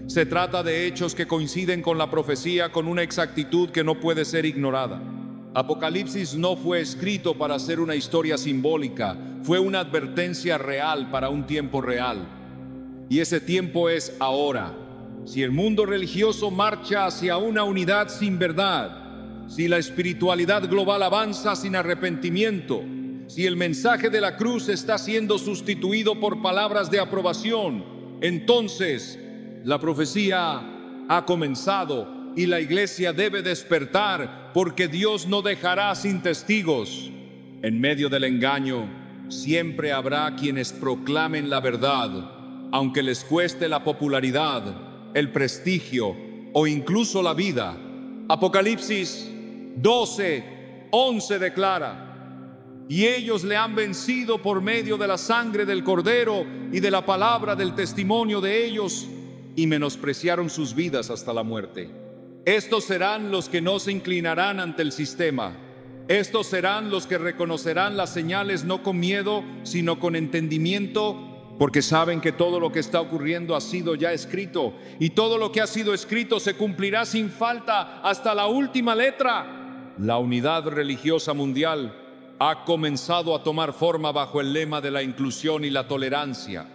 Se trata de hechos que coinciden con la profecía con una exactitud que no puede ser ignorada. Apocalipsis no fue escrito para ser una historia simbólica, fue una advertencia real para un tiempo real. Y ese tiempo es ahora. Si el mundo religioso marcha hacia una unidad sin verdad, si la espiritualidad global avanza sin arrepentimiento, si el mensaje de la cruz está siendo sustituido por palabras de aprobación, entonces la profecía ha comenzado y la iglesia debe despertar, porque Dios no dejará sin testigos. En medio del engaño, siempre habrá quienes proclamen la verdad, aunque les cueste la popularidad, el prestigio o incluso la vida. Apocalipsis 12:11 declara: y ellos le han vencido por medio de la sangre del Cordero y de la palabra del testimonio de ellos, y menospreciaron sus vidas hasta la muerte. Estos serán los que no se inclinarán ante el sistema. Estos serán los que reconocerán las señales no con miedo, sino con entendimiento, porque saben que todo lo que está ocurriendo ha sido ya escrito, y todo lo que ha sido escrito se cumplirá sin falta hasta la última letra. La unidad religiosa mundial ha comenzado a tomar forma bajo el lema de la inclusión y la tolerancia.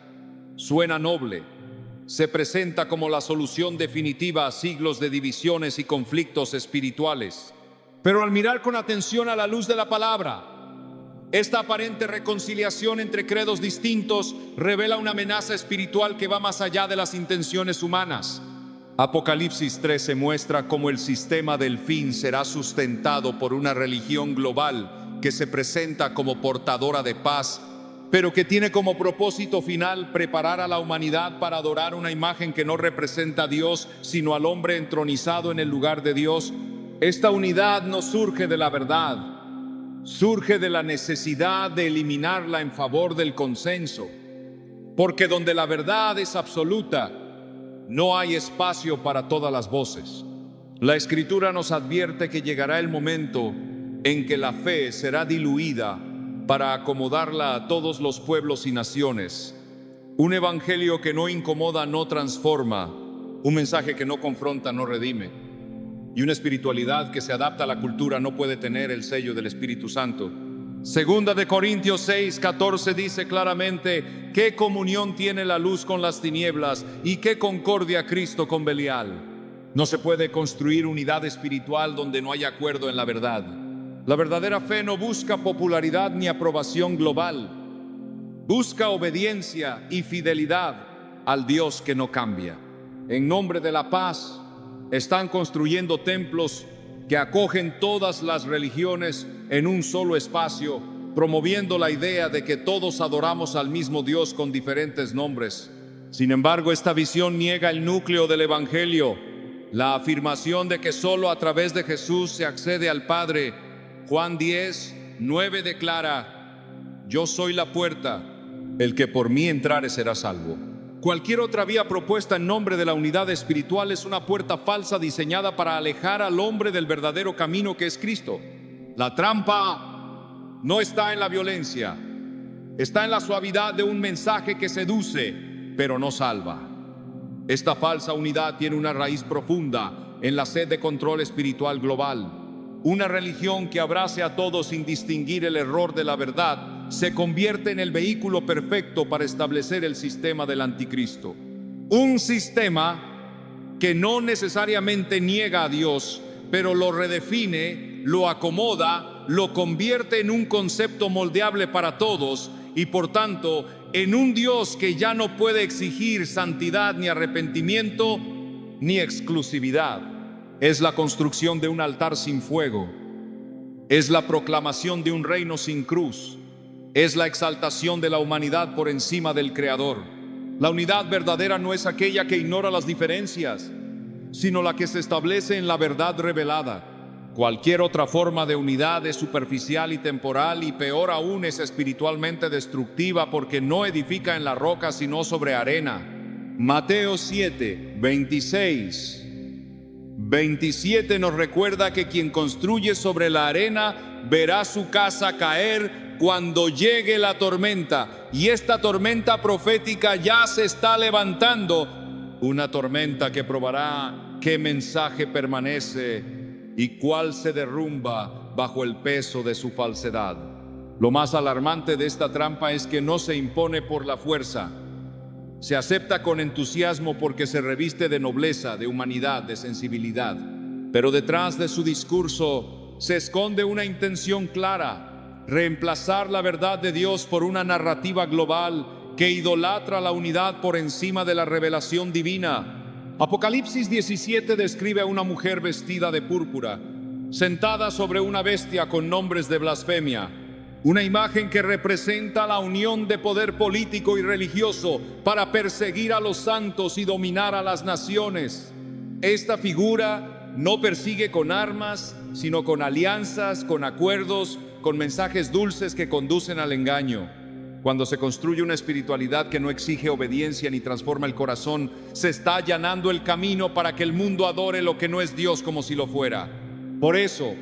Suena noble, se presenta como la solución definitiva a siglos de divisiones y conflictos espirituales. Pero al mirar con atención a la luz de la palabra, esta aparente reconciliación entre credos distintos revela una amenaza espiritual que va más allá de las intenciones humanas. Apocalipsis 13 muestra cómo el sistema del fin será sustentado por una religión global que se presenta como portadora de paz, pero que tiene como propósito final preparar a la humanidad para adorar una imagen que no representa a Dios, sino al hombre entronizado en el lugar de Dios. Esta unidad no surge de la verdad, surge de la necesidad de eliminarla en favor del consenso, porque donde la verdad es absoluta, no hay espacio para todas las voces. La Escritura nos advierte que llegará el momento en que la fe será diluida para acomodarla a todos los pueblos y naciones. Un evangelio que no incomoda no transforma, un mensaje que no confronta no redime, y una espiritualidad que se adapta a la cultura no puede tener el sello del Espíritu Santo. Segunda de Corintios 6:14 dice claramente: ¿qué comunión tiene la luz con las tinieblas y qué concordia Cristo con Belial? No se puede construir unidad espiritual donde no hay acuerdo en la verdad. La verdadera fe no busca popularidad ni aprobación global. Busca obediencia y fidelidad al Dios que no cambia. En nombre de la paz, están construyendo templos que acogen todas las religiones en un solo espacio, promoviendo la idea de que todos adoramos al mismo Dios con diferentes nombres. Sin embargo, esta visión niega el núcleo del Evangelio, la afirmación de que solo a través de Jesús se accede al Padre. Juan 10:9 declara: yo soy la puerta, el que por mí entrare será salvo. Cualquier otra vía propuesta en nombre de la unidad espiritual es una puerta falsa diseñada para alejar al hombre del verdadero camino que es Cristo. La trampa no está en la violencia, está en la suavidad de un mensaje que seduce, pero no salva. Esta falsa unidad tiene una raíz profunda en la sed de control espiritual global. Una religión que abrace a todos sin distinguir el error de la verdad se convierte en el vehículo perfecto para establecer el sistema del anticristo. Un sistema que no necesariamente niega a Dios, pero lo redefine, lo acomoda, lo convierte en un concepto moldeable para todos y por tanto en un Dios que ya no puede exigir santidad ni arrepentimiento ni exclusividad. Es la construcción de un altar sin fuego, es la proclamación de un reino sin cruz, es la exaltación de la humanidad por encima del Creador. La unidad verdadera no es aquella que ignora las diferencias, sino la que se establece en la verdad revelada. Cualquier otra forma de unidad es superficial y temporal, y peor aún es espiritualmente destructiva porque no edifica en la roca sino sobre arena. Mateo 7:26-27 nos recuerda que quien construye sobre la arena verá su casa caer cuando llegue la tormenta, y esta tormenta profética ya se está levantando, una tormenta que probará qué mensaje permanece y cuál se derrumba bajo el peso de su falsedad. Lo más alarmante de esta trampa es que no se impone por la fuerza, se acepta con entusiasmo porque se reviste de nobleza, de humanidad, de sensibilidad. Pero detrás de su discurso se esconde una intención clara: reemplazar la verdad de Dios por una narrativa global que idolatra la unidad por encima de la revelación divina. Apocalipsis 17 describe a una mujer vestida de púrpura, sentada sobre una bestia con nombres de blasfemia, una imagen que representa la unión de poder político y religioso para perseguir a los santos y dominar a las naciones. Esta figura no persigue con armas, sino con alianzas, con acuerdos, con mensajes dulces que conducen al engaño. Cuando se construye una espiritualidad que no exige obediencia ni transforma el corazón, se está allanando el camino para que el mundo adore lo que no es Dios como si lo fuera. Por eso,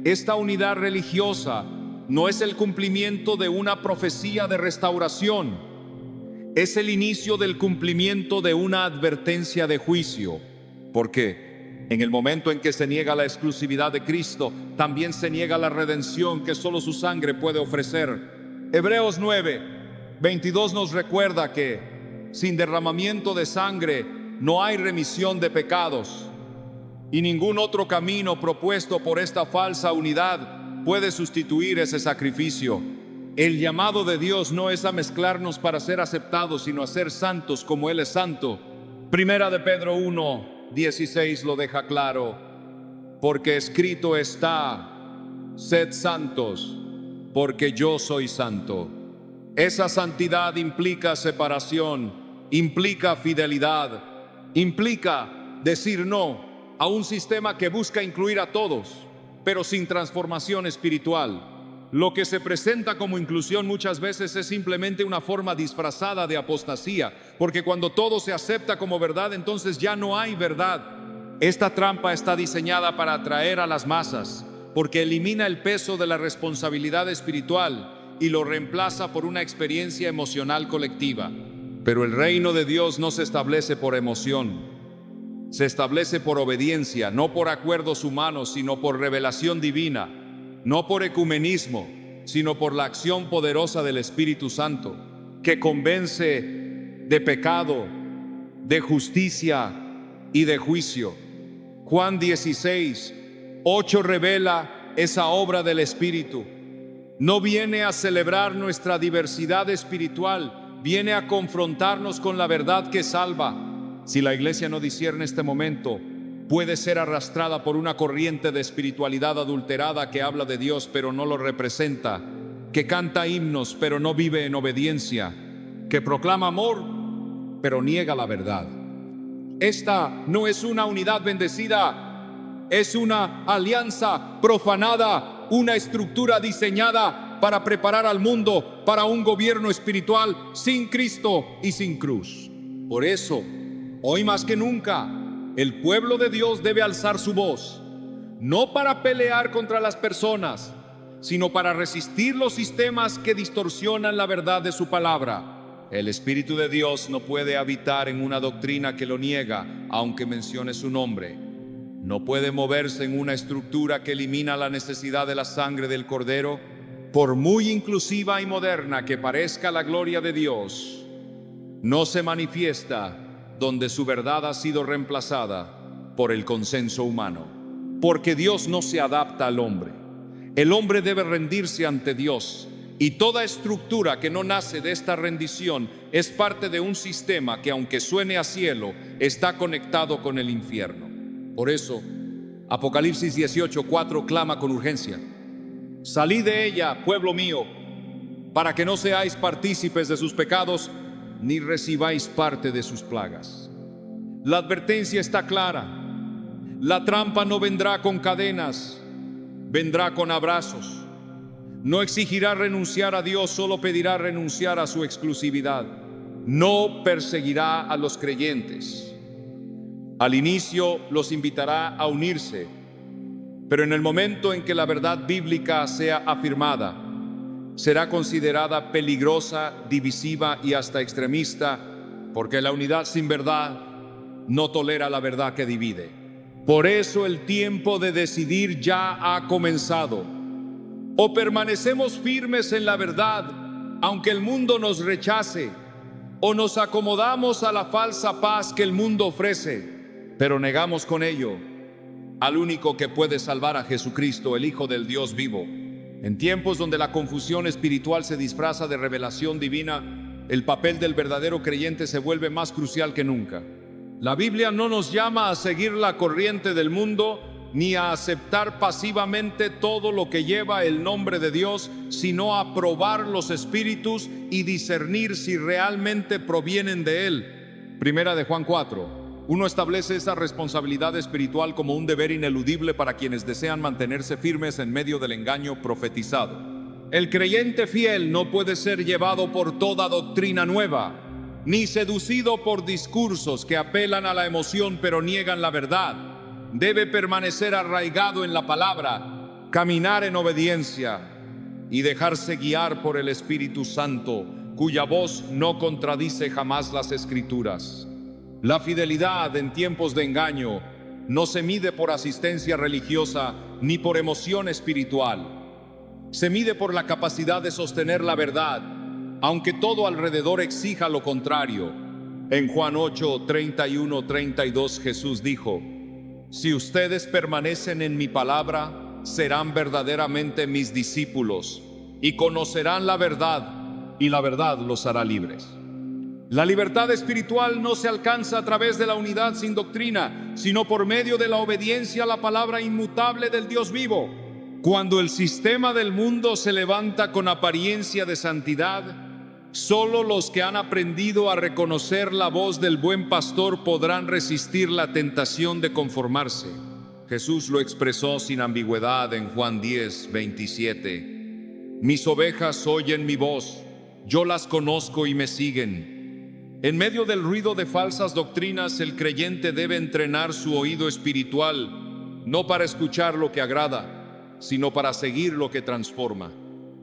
esta unidad religiosa no es el cumplimiento de una profecía de restauración, es el inicio del cumplimiento de una advertencia de juicio. ¿Por qué? En el momento en que se niega la exclusividad de Cristo, también se niega la redención que solo su sangre puede ofrecer. Hebreos 9:22 nos recuerda que sin derramamiento de sangre no hay remisión de pecados, y ningún otro camino propuesto por esta falsa unidad puede sustituir ese sacrificio. El llamado de Dios no es a mezclarnos para ser aceptados, sino a ser santos como Él es santo. Primera de Pedro 1:16 lo deja claro: porque escrito está, sed santos, porque yo soy santo. Esa santidad implica separación, implica fidelidad, implica decir no a un sistema que busca incluir a todos, pero sin transformación espiritual. Lo que se presenta como inclusión muchas veces es simplemente una forma disfrazada de apostasía, porque cuando todo se acepta como verdad, entonces ya no hay verdad. Esta trampa está diseñada para atraer a las masas, porque elimina el peso de la responsabilidad espiritual y lo reemplaza por una experiencia emocional colectiva. Pero el reino de Dios no se establece por emoción, se establece por obediencia, no por acuerdos humanos, sino por revelación divina, no por ecumenismo, sino por la acción poderosa del Espíritu Santo, que convence de pecado, de justicia y de juicio. Juan 16:8 revela esa obra del Espíritu. No viene a celebrar nuestra diversidad espiritual, viene a confrontarnos con la verdad que salva. Si la iglesia no discierne este momento, puede ser arrastrada por una corriente de espiritualidad adulterada que habla de Dios pero no lo representa, que canta himnos pero no vive en obediencia, que proclama amor pero niega la verdad. Esta no es una unidad bendecida, es una alianza profanada, una estructura diseñada para preparar al mundo para un gobierno espiritual sin Cristo y sin cruz. Por eso, hoy más que nunca, el pueblo de Dios debe alzar su voz, no para pelear contra las personas, sino para resistir los sistemas que distorsionan la verdad de su palabra. El Espíritu de Dios no puede habitar en una doctrina que lo niega, aunque mencione su nombre. No puede moverse en una estructura que elimina la necesidad de la sangre del Cordero, por muy inclusiva y moderna que parezca la gloria de Dios. No se manifiesta donde su verdad ha sido reemplazada por el consenso humano, porque Dios no se adapta al hombre. El hombre debe rendirse ante Dios, y toda estructura que no nace de esta rendición es parte de un sistema que, aunque suene a cielo, está conectado con el infierno. Por eso, Apocalipsis 18:4 clama con urgencia: salid de ella, pueblo mío, para que no seáis partícipes de sus pecados, ni recibáis parte de sus plagas. La advertencia está clara. La trampa no vendrá con cadenas, vendrá con abrazos. No exigirá renunciar a Dios, solo pedirá renunciar a su exclusividad. No perseguirá a los creyentes. Al inicio los invitará a unirse, pero en el momento en que la verdad bíblica sea afirmada, será considerada peligrosa, divisiva y hasta extremista, porque la unidad sin verdad no tolera la verdad que divide. Por eso el tiempo de decidir ya ha comenzado. O permanecemos firmes en la verdad, aunque el mundo nos rechace, o nos acomodamos a la falsa paz que el mundo ofrece, pero negamos con ello al único que puede salvar, a Jesucristo, el Hijo del Dios vivo. En tiempos donde la confusión espiritual se disfraza de revelación divina, el papel del verdadero creyente se vuelve más crucial que nunca. La Biblia no nos llama a seguir la corriente del mundo, ni a aceptar pasivamente todo lo que lleva el nombre de Dios, sino a probar los espíritus y discernir si realmente provienen de Él. Primera de Juan 4. Uno establece esa responsabilidad espiritual como un deber ineludible para quienes desean mantenerse firmes en medio del engaño profetizado. El creyente fiel no puede ser llevado por toda doctrina nueva, ni seducido por discursos que apelan a la emoción pero niegan la verdad. Debe permanecer arraigado en la palabra, caminar en obediencia y dejarse guiar por el Espíritu Santo, cuya voz no contradice jamás las Escrituras. La fidelidad en tiempos de engaño no se mide por asistencia religiosa ni por emoción espiritual. Se mide por la capacidad de sostener la verdad, aunque todo alrededor exija lo contrario. En Juan 8, 31, 32 Jesús dijo: si ustedes permanecen en mi palabra, serán verdaderamente mis discípulos y conocerán la verdad, y la verdad los hará libres. La libertad espiritual no se alcanza a través de la unidad sin doctrina, sino por medio de la obediencia a la palabra inmutable del Dios vivo. Cuando el sistema del mundo se levanta con apariencia de santidad, solo los que han aprendido a reconocer la voz del buen pastor podrán resistir la tentación de conformarse. Jesús lo expresó sin ambigüedad en Juan 10, 27. Mis ovejas oyen mi voz, yo las conozco y me siguen. En medio del ruido de falsas doctrinas, el creyente debe entrenar su oído espiritual, no para escuchar lo que agrada, sino para seguir lo que transforma.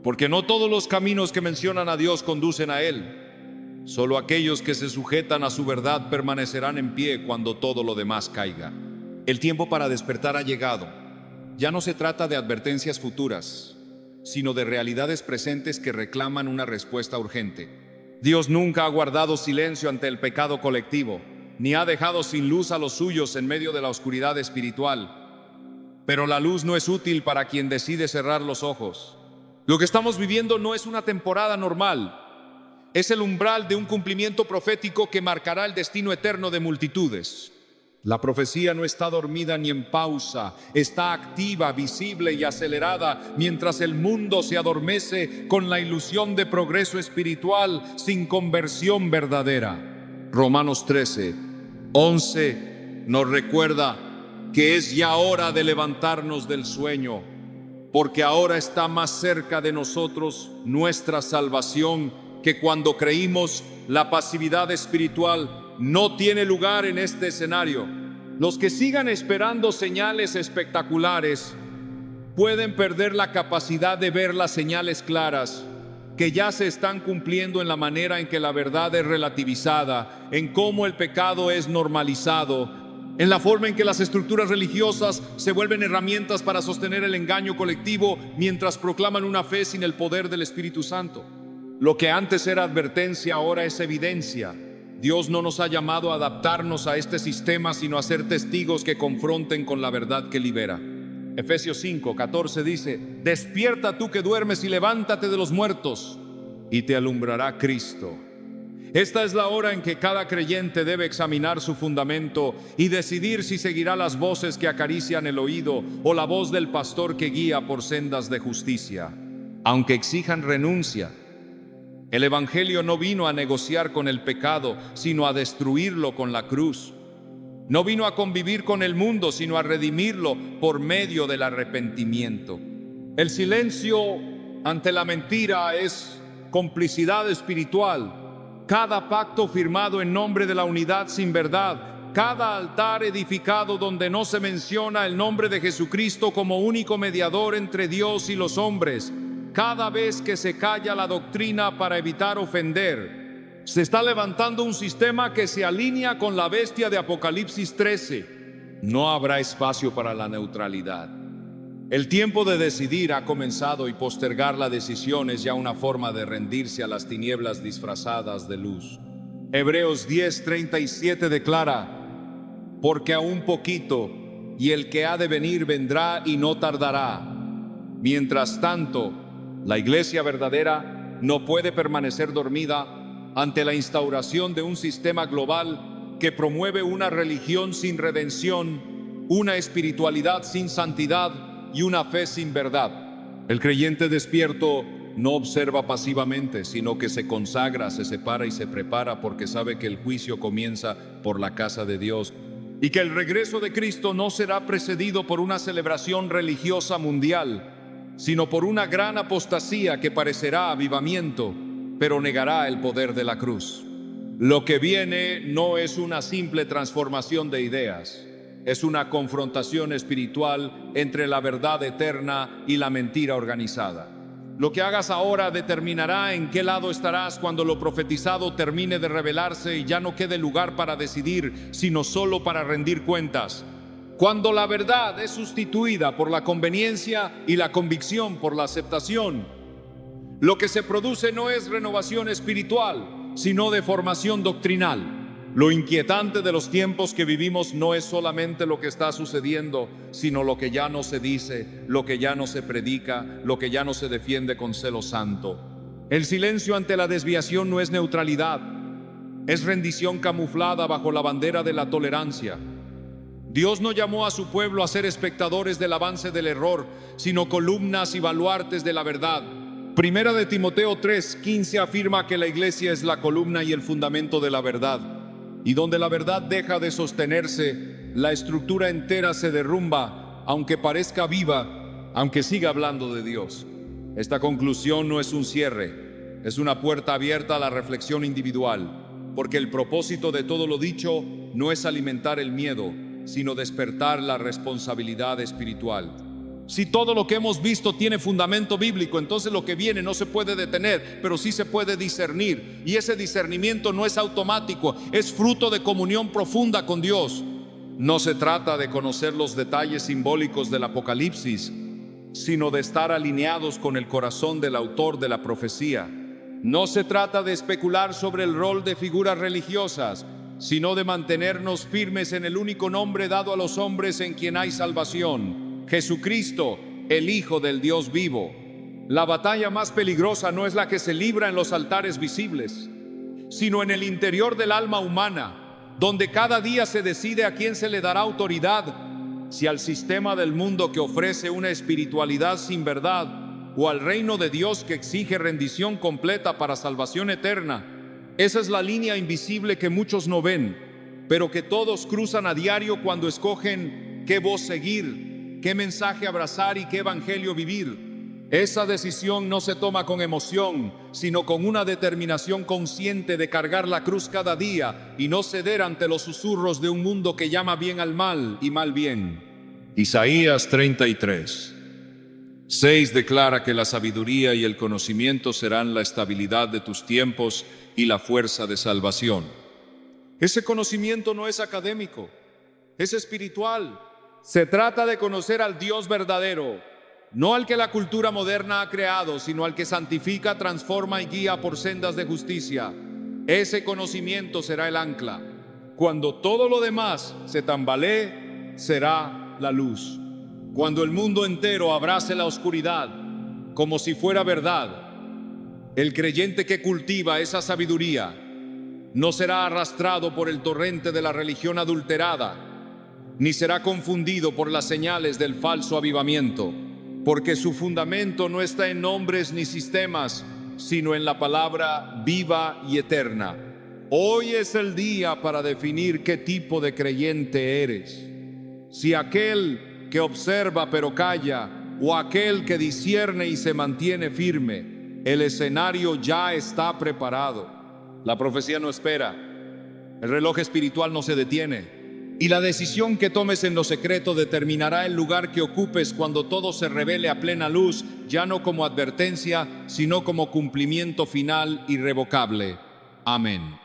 Porque no todos los caminos que mencionan a Dios conducen a Él. Solo aquellos que se sujetan a su verdad permanecerán en pie cuando todo lo demás caiga. El tiempo para despertar ha llegado. Ya no se trata de advertencias futuras, sino de realidades presentes que reclaman una respuesta urgente. Dios nunca ha guardado silencio ante el pecado colectivo, ni ha dejado sin luz a los suyos en medio de la oscuridad espiritual. Pero la luz no es útil para quien decide cerrar los ojos. Lo que estamos viviendo no es una temporada normal. Es el umbral de un cumplimiento profético que marcará el destino eterno de multitudes. La profecía no está dormida ni en pausa, está activa, visible y acelerada, mientras el mundo se adormece con la ilusión de progreso espiritual sin conversión verdadera. Romanos 13, 11 nos recuerda que es ya hora de levantarnos del sueño, porque ahora está más cerca de nosotros nuestra salvación que cuando creímos. La pasividad espiritual no tiene lugar en este escenario. Los que sigan esperando señales espectaculares pueden perder la capacidad de ver las señales claras que ya se están cumpliendo en la manera en que la verdad es relativizada, en cómo el pecado es normalizado, en la forma en que las estructuras religiosas se vuelven herramientas para sostener el engaño colectivo mientras proclaman una fe sin el poder del Espíritu Santo. Lo que antes era advertencia ahora es evidencia. Dios no nos ha llamado a adaptarnos a este sistema, sino a ser testigos que confronten con la verdad que libera. Efesios 5, 14 dice: despierta tú que duermes y levántate de los muertos, y te alumbrará Cristo. Esta es la hora en que cada creyente debe examinar su fundamento y decidir si seguirá las voces que acarician el oído o la voz del pastor que guía por sendas de justicia, aunque exijan renuncia. El Evangelio no vino a negociar con el pecado, sino a destruirlo con la cruz. No vino a convivir con el mundo, sino a redimirlo por medio del arrepentimiento. El silencio ante la mentira es complicidad espiritual. Cada pacto firmado en nombre de la unidad sin verdad, cada altar edificado donde no se menciona el nombre de Jesucristo como único mediador entre Dios y los hombres, cada vez que se calla la doctrina para evitar ofender, se está levantando un sistema que se alinea con la bestia de Apocalipsis 13. No habrá espacio para la neutralidad. El tiempo de decidir ha comenzado y postergar la decisión es ya una forma de rendirse a las tinieblas disfrazadas de luz. Hebreos 10:37 declara: porque a un poquito y el que ha de venir vendrá y no tardará. Mientras tanto, la iglesia verdadera no puede permanecer dormida ante la instauración de un sistema global que promueve una religión sin redención, una espiritualidad sin santidad y una fe sin verdad. El creyente despierto no observa pasivamente, sino que se consagra, se separa y se prepara, porque sabe que el juicio comienza por la casa de Dios y que el regreso de Cristo no será precedido por una celebración religiosa mundial, sino por una gran apostasía que parecerá avivamiento, pero negará el poder de la cruz. Lo que viene no es una simple transformación de ideas, es una confrontación espiritual entre la verdad eterna y la mentira organizada. Lo que hagas ahora determinará en qué lado estarás cuando lo profetizado termine de revelarse y ya no quede lugar para decidir, sino solo para rendir cuentas. Cuando la verdad es sustituida por la conveniencia y la convicción por la aceptación, lo que se produce no es renovación espiritual, sino deformación doctrinal. Lo inquietante de los tiempos que vivimos no es solamente lo que está sucediendo, sino lo que ya no se dice, lo que ya no se predica, lo que ya no se defiende con celo santo. El silencio ante la desviación no es neutralidad, es rendición camuflada bajo la bandera de la tolerancia. Dios no llamó a su pueblo a ser espectadores del avance del error, sino columnas y baluartes de la verdad. Primera de Timoteo 3:15 afirma que la iglesia es la columna y el fundamento de la verdad. Y donde la verdad deja de sostenerse, la estructura entera se derrumba, aunque parezca viva, aunque siga hablando de Dios. Esta conclusión no es un cierre, es una puerta abierta a la reflexión individual, porque el propósito de todo lo dicho no es alimentar el miedo, sino despertar la responsabilidad espiritual. Si todo lo que hemos visto tiene fundamento bíblico, entonces lo que viene no se puede detener, pero sí se puede discernir. Y ese discernimiento no es automático, es fruto de comunión profunda con Dios. No se trata de conocer los detalles simbólicos del Apocalipsis, sino de estar alineados con el corazón del autor de la profecía. No se trata de especular sobre el rol de figuras religiosas, sino de mantenernos firmes en el único nombre dado a los hombres en quien hay salvación: Jesucristo, el Hijo del Dios vivo. La batalla más peligrosa no es la que se libra en los altares visibles, sino en el interior del alma humana, donde cada día se decide a quién se le dará autoridad, si al sistema del mundo que ofrece una espiritualidad sin verdad, o al reino de Dios que exige rendición completa para salvación eterna. Esa es la línea invisible que muchos no ven, pero que todos cruzan a diario cuando escogen qué voz seguir, qué mensaje abrazar y qué evangelio vivir. Esa decisión no se toma con emoción, sino con una determinación consciente de cargar la cruz cada día y no ceder ante los susurros de un mundo que llama bien al mal y mal bien. Isaías 33:6 declara que la sabiduría y el conocimiento serán la estabilidad de tus tiempos y la fuerza de salvación. Ese conocimiento no es académico, es espiritual. Se trata de conocer al Dios verdadero, no al que la cultura moderna ha creado, sino al que santifica, transforma y guía por sendas de justicia. Ese conocimiento será el ancla. Cuando todo lo demás se tambalee, será la luz. Cuando el mundo entero abrace la oscuridad como si fuera verdad, el creyente que cultiva esa sabiduría no será arrastrado por el torrente de la religión adulterada, ni será confundido por las señales del falso avivamiento, porque su fundamento no está en nombres ni sistemas, sino en la palabra viva y eterna. Hoy es el día para definir qué tipo de creyente eres. Si aquel que observa pero calla, o aquel que discierne y se mantiene firme, el escenario ya está preparado. La profecía no espera, el reloj espiritual no se detiene. Y la decisión que tomes en lo secreto determinará el lugar que ocupes cuando todo se revele a plena luz, ya no como advertencia, sino como cumplimiento final irrevocable. Amén.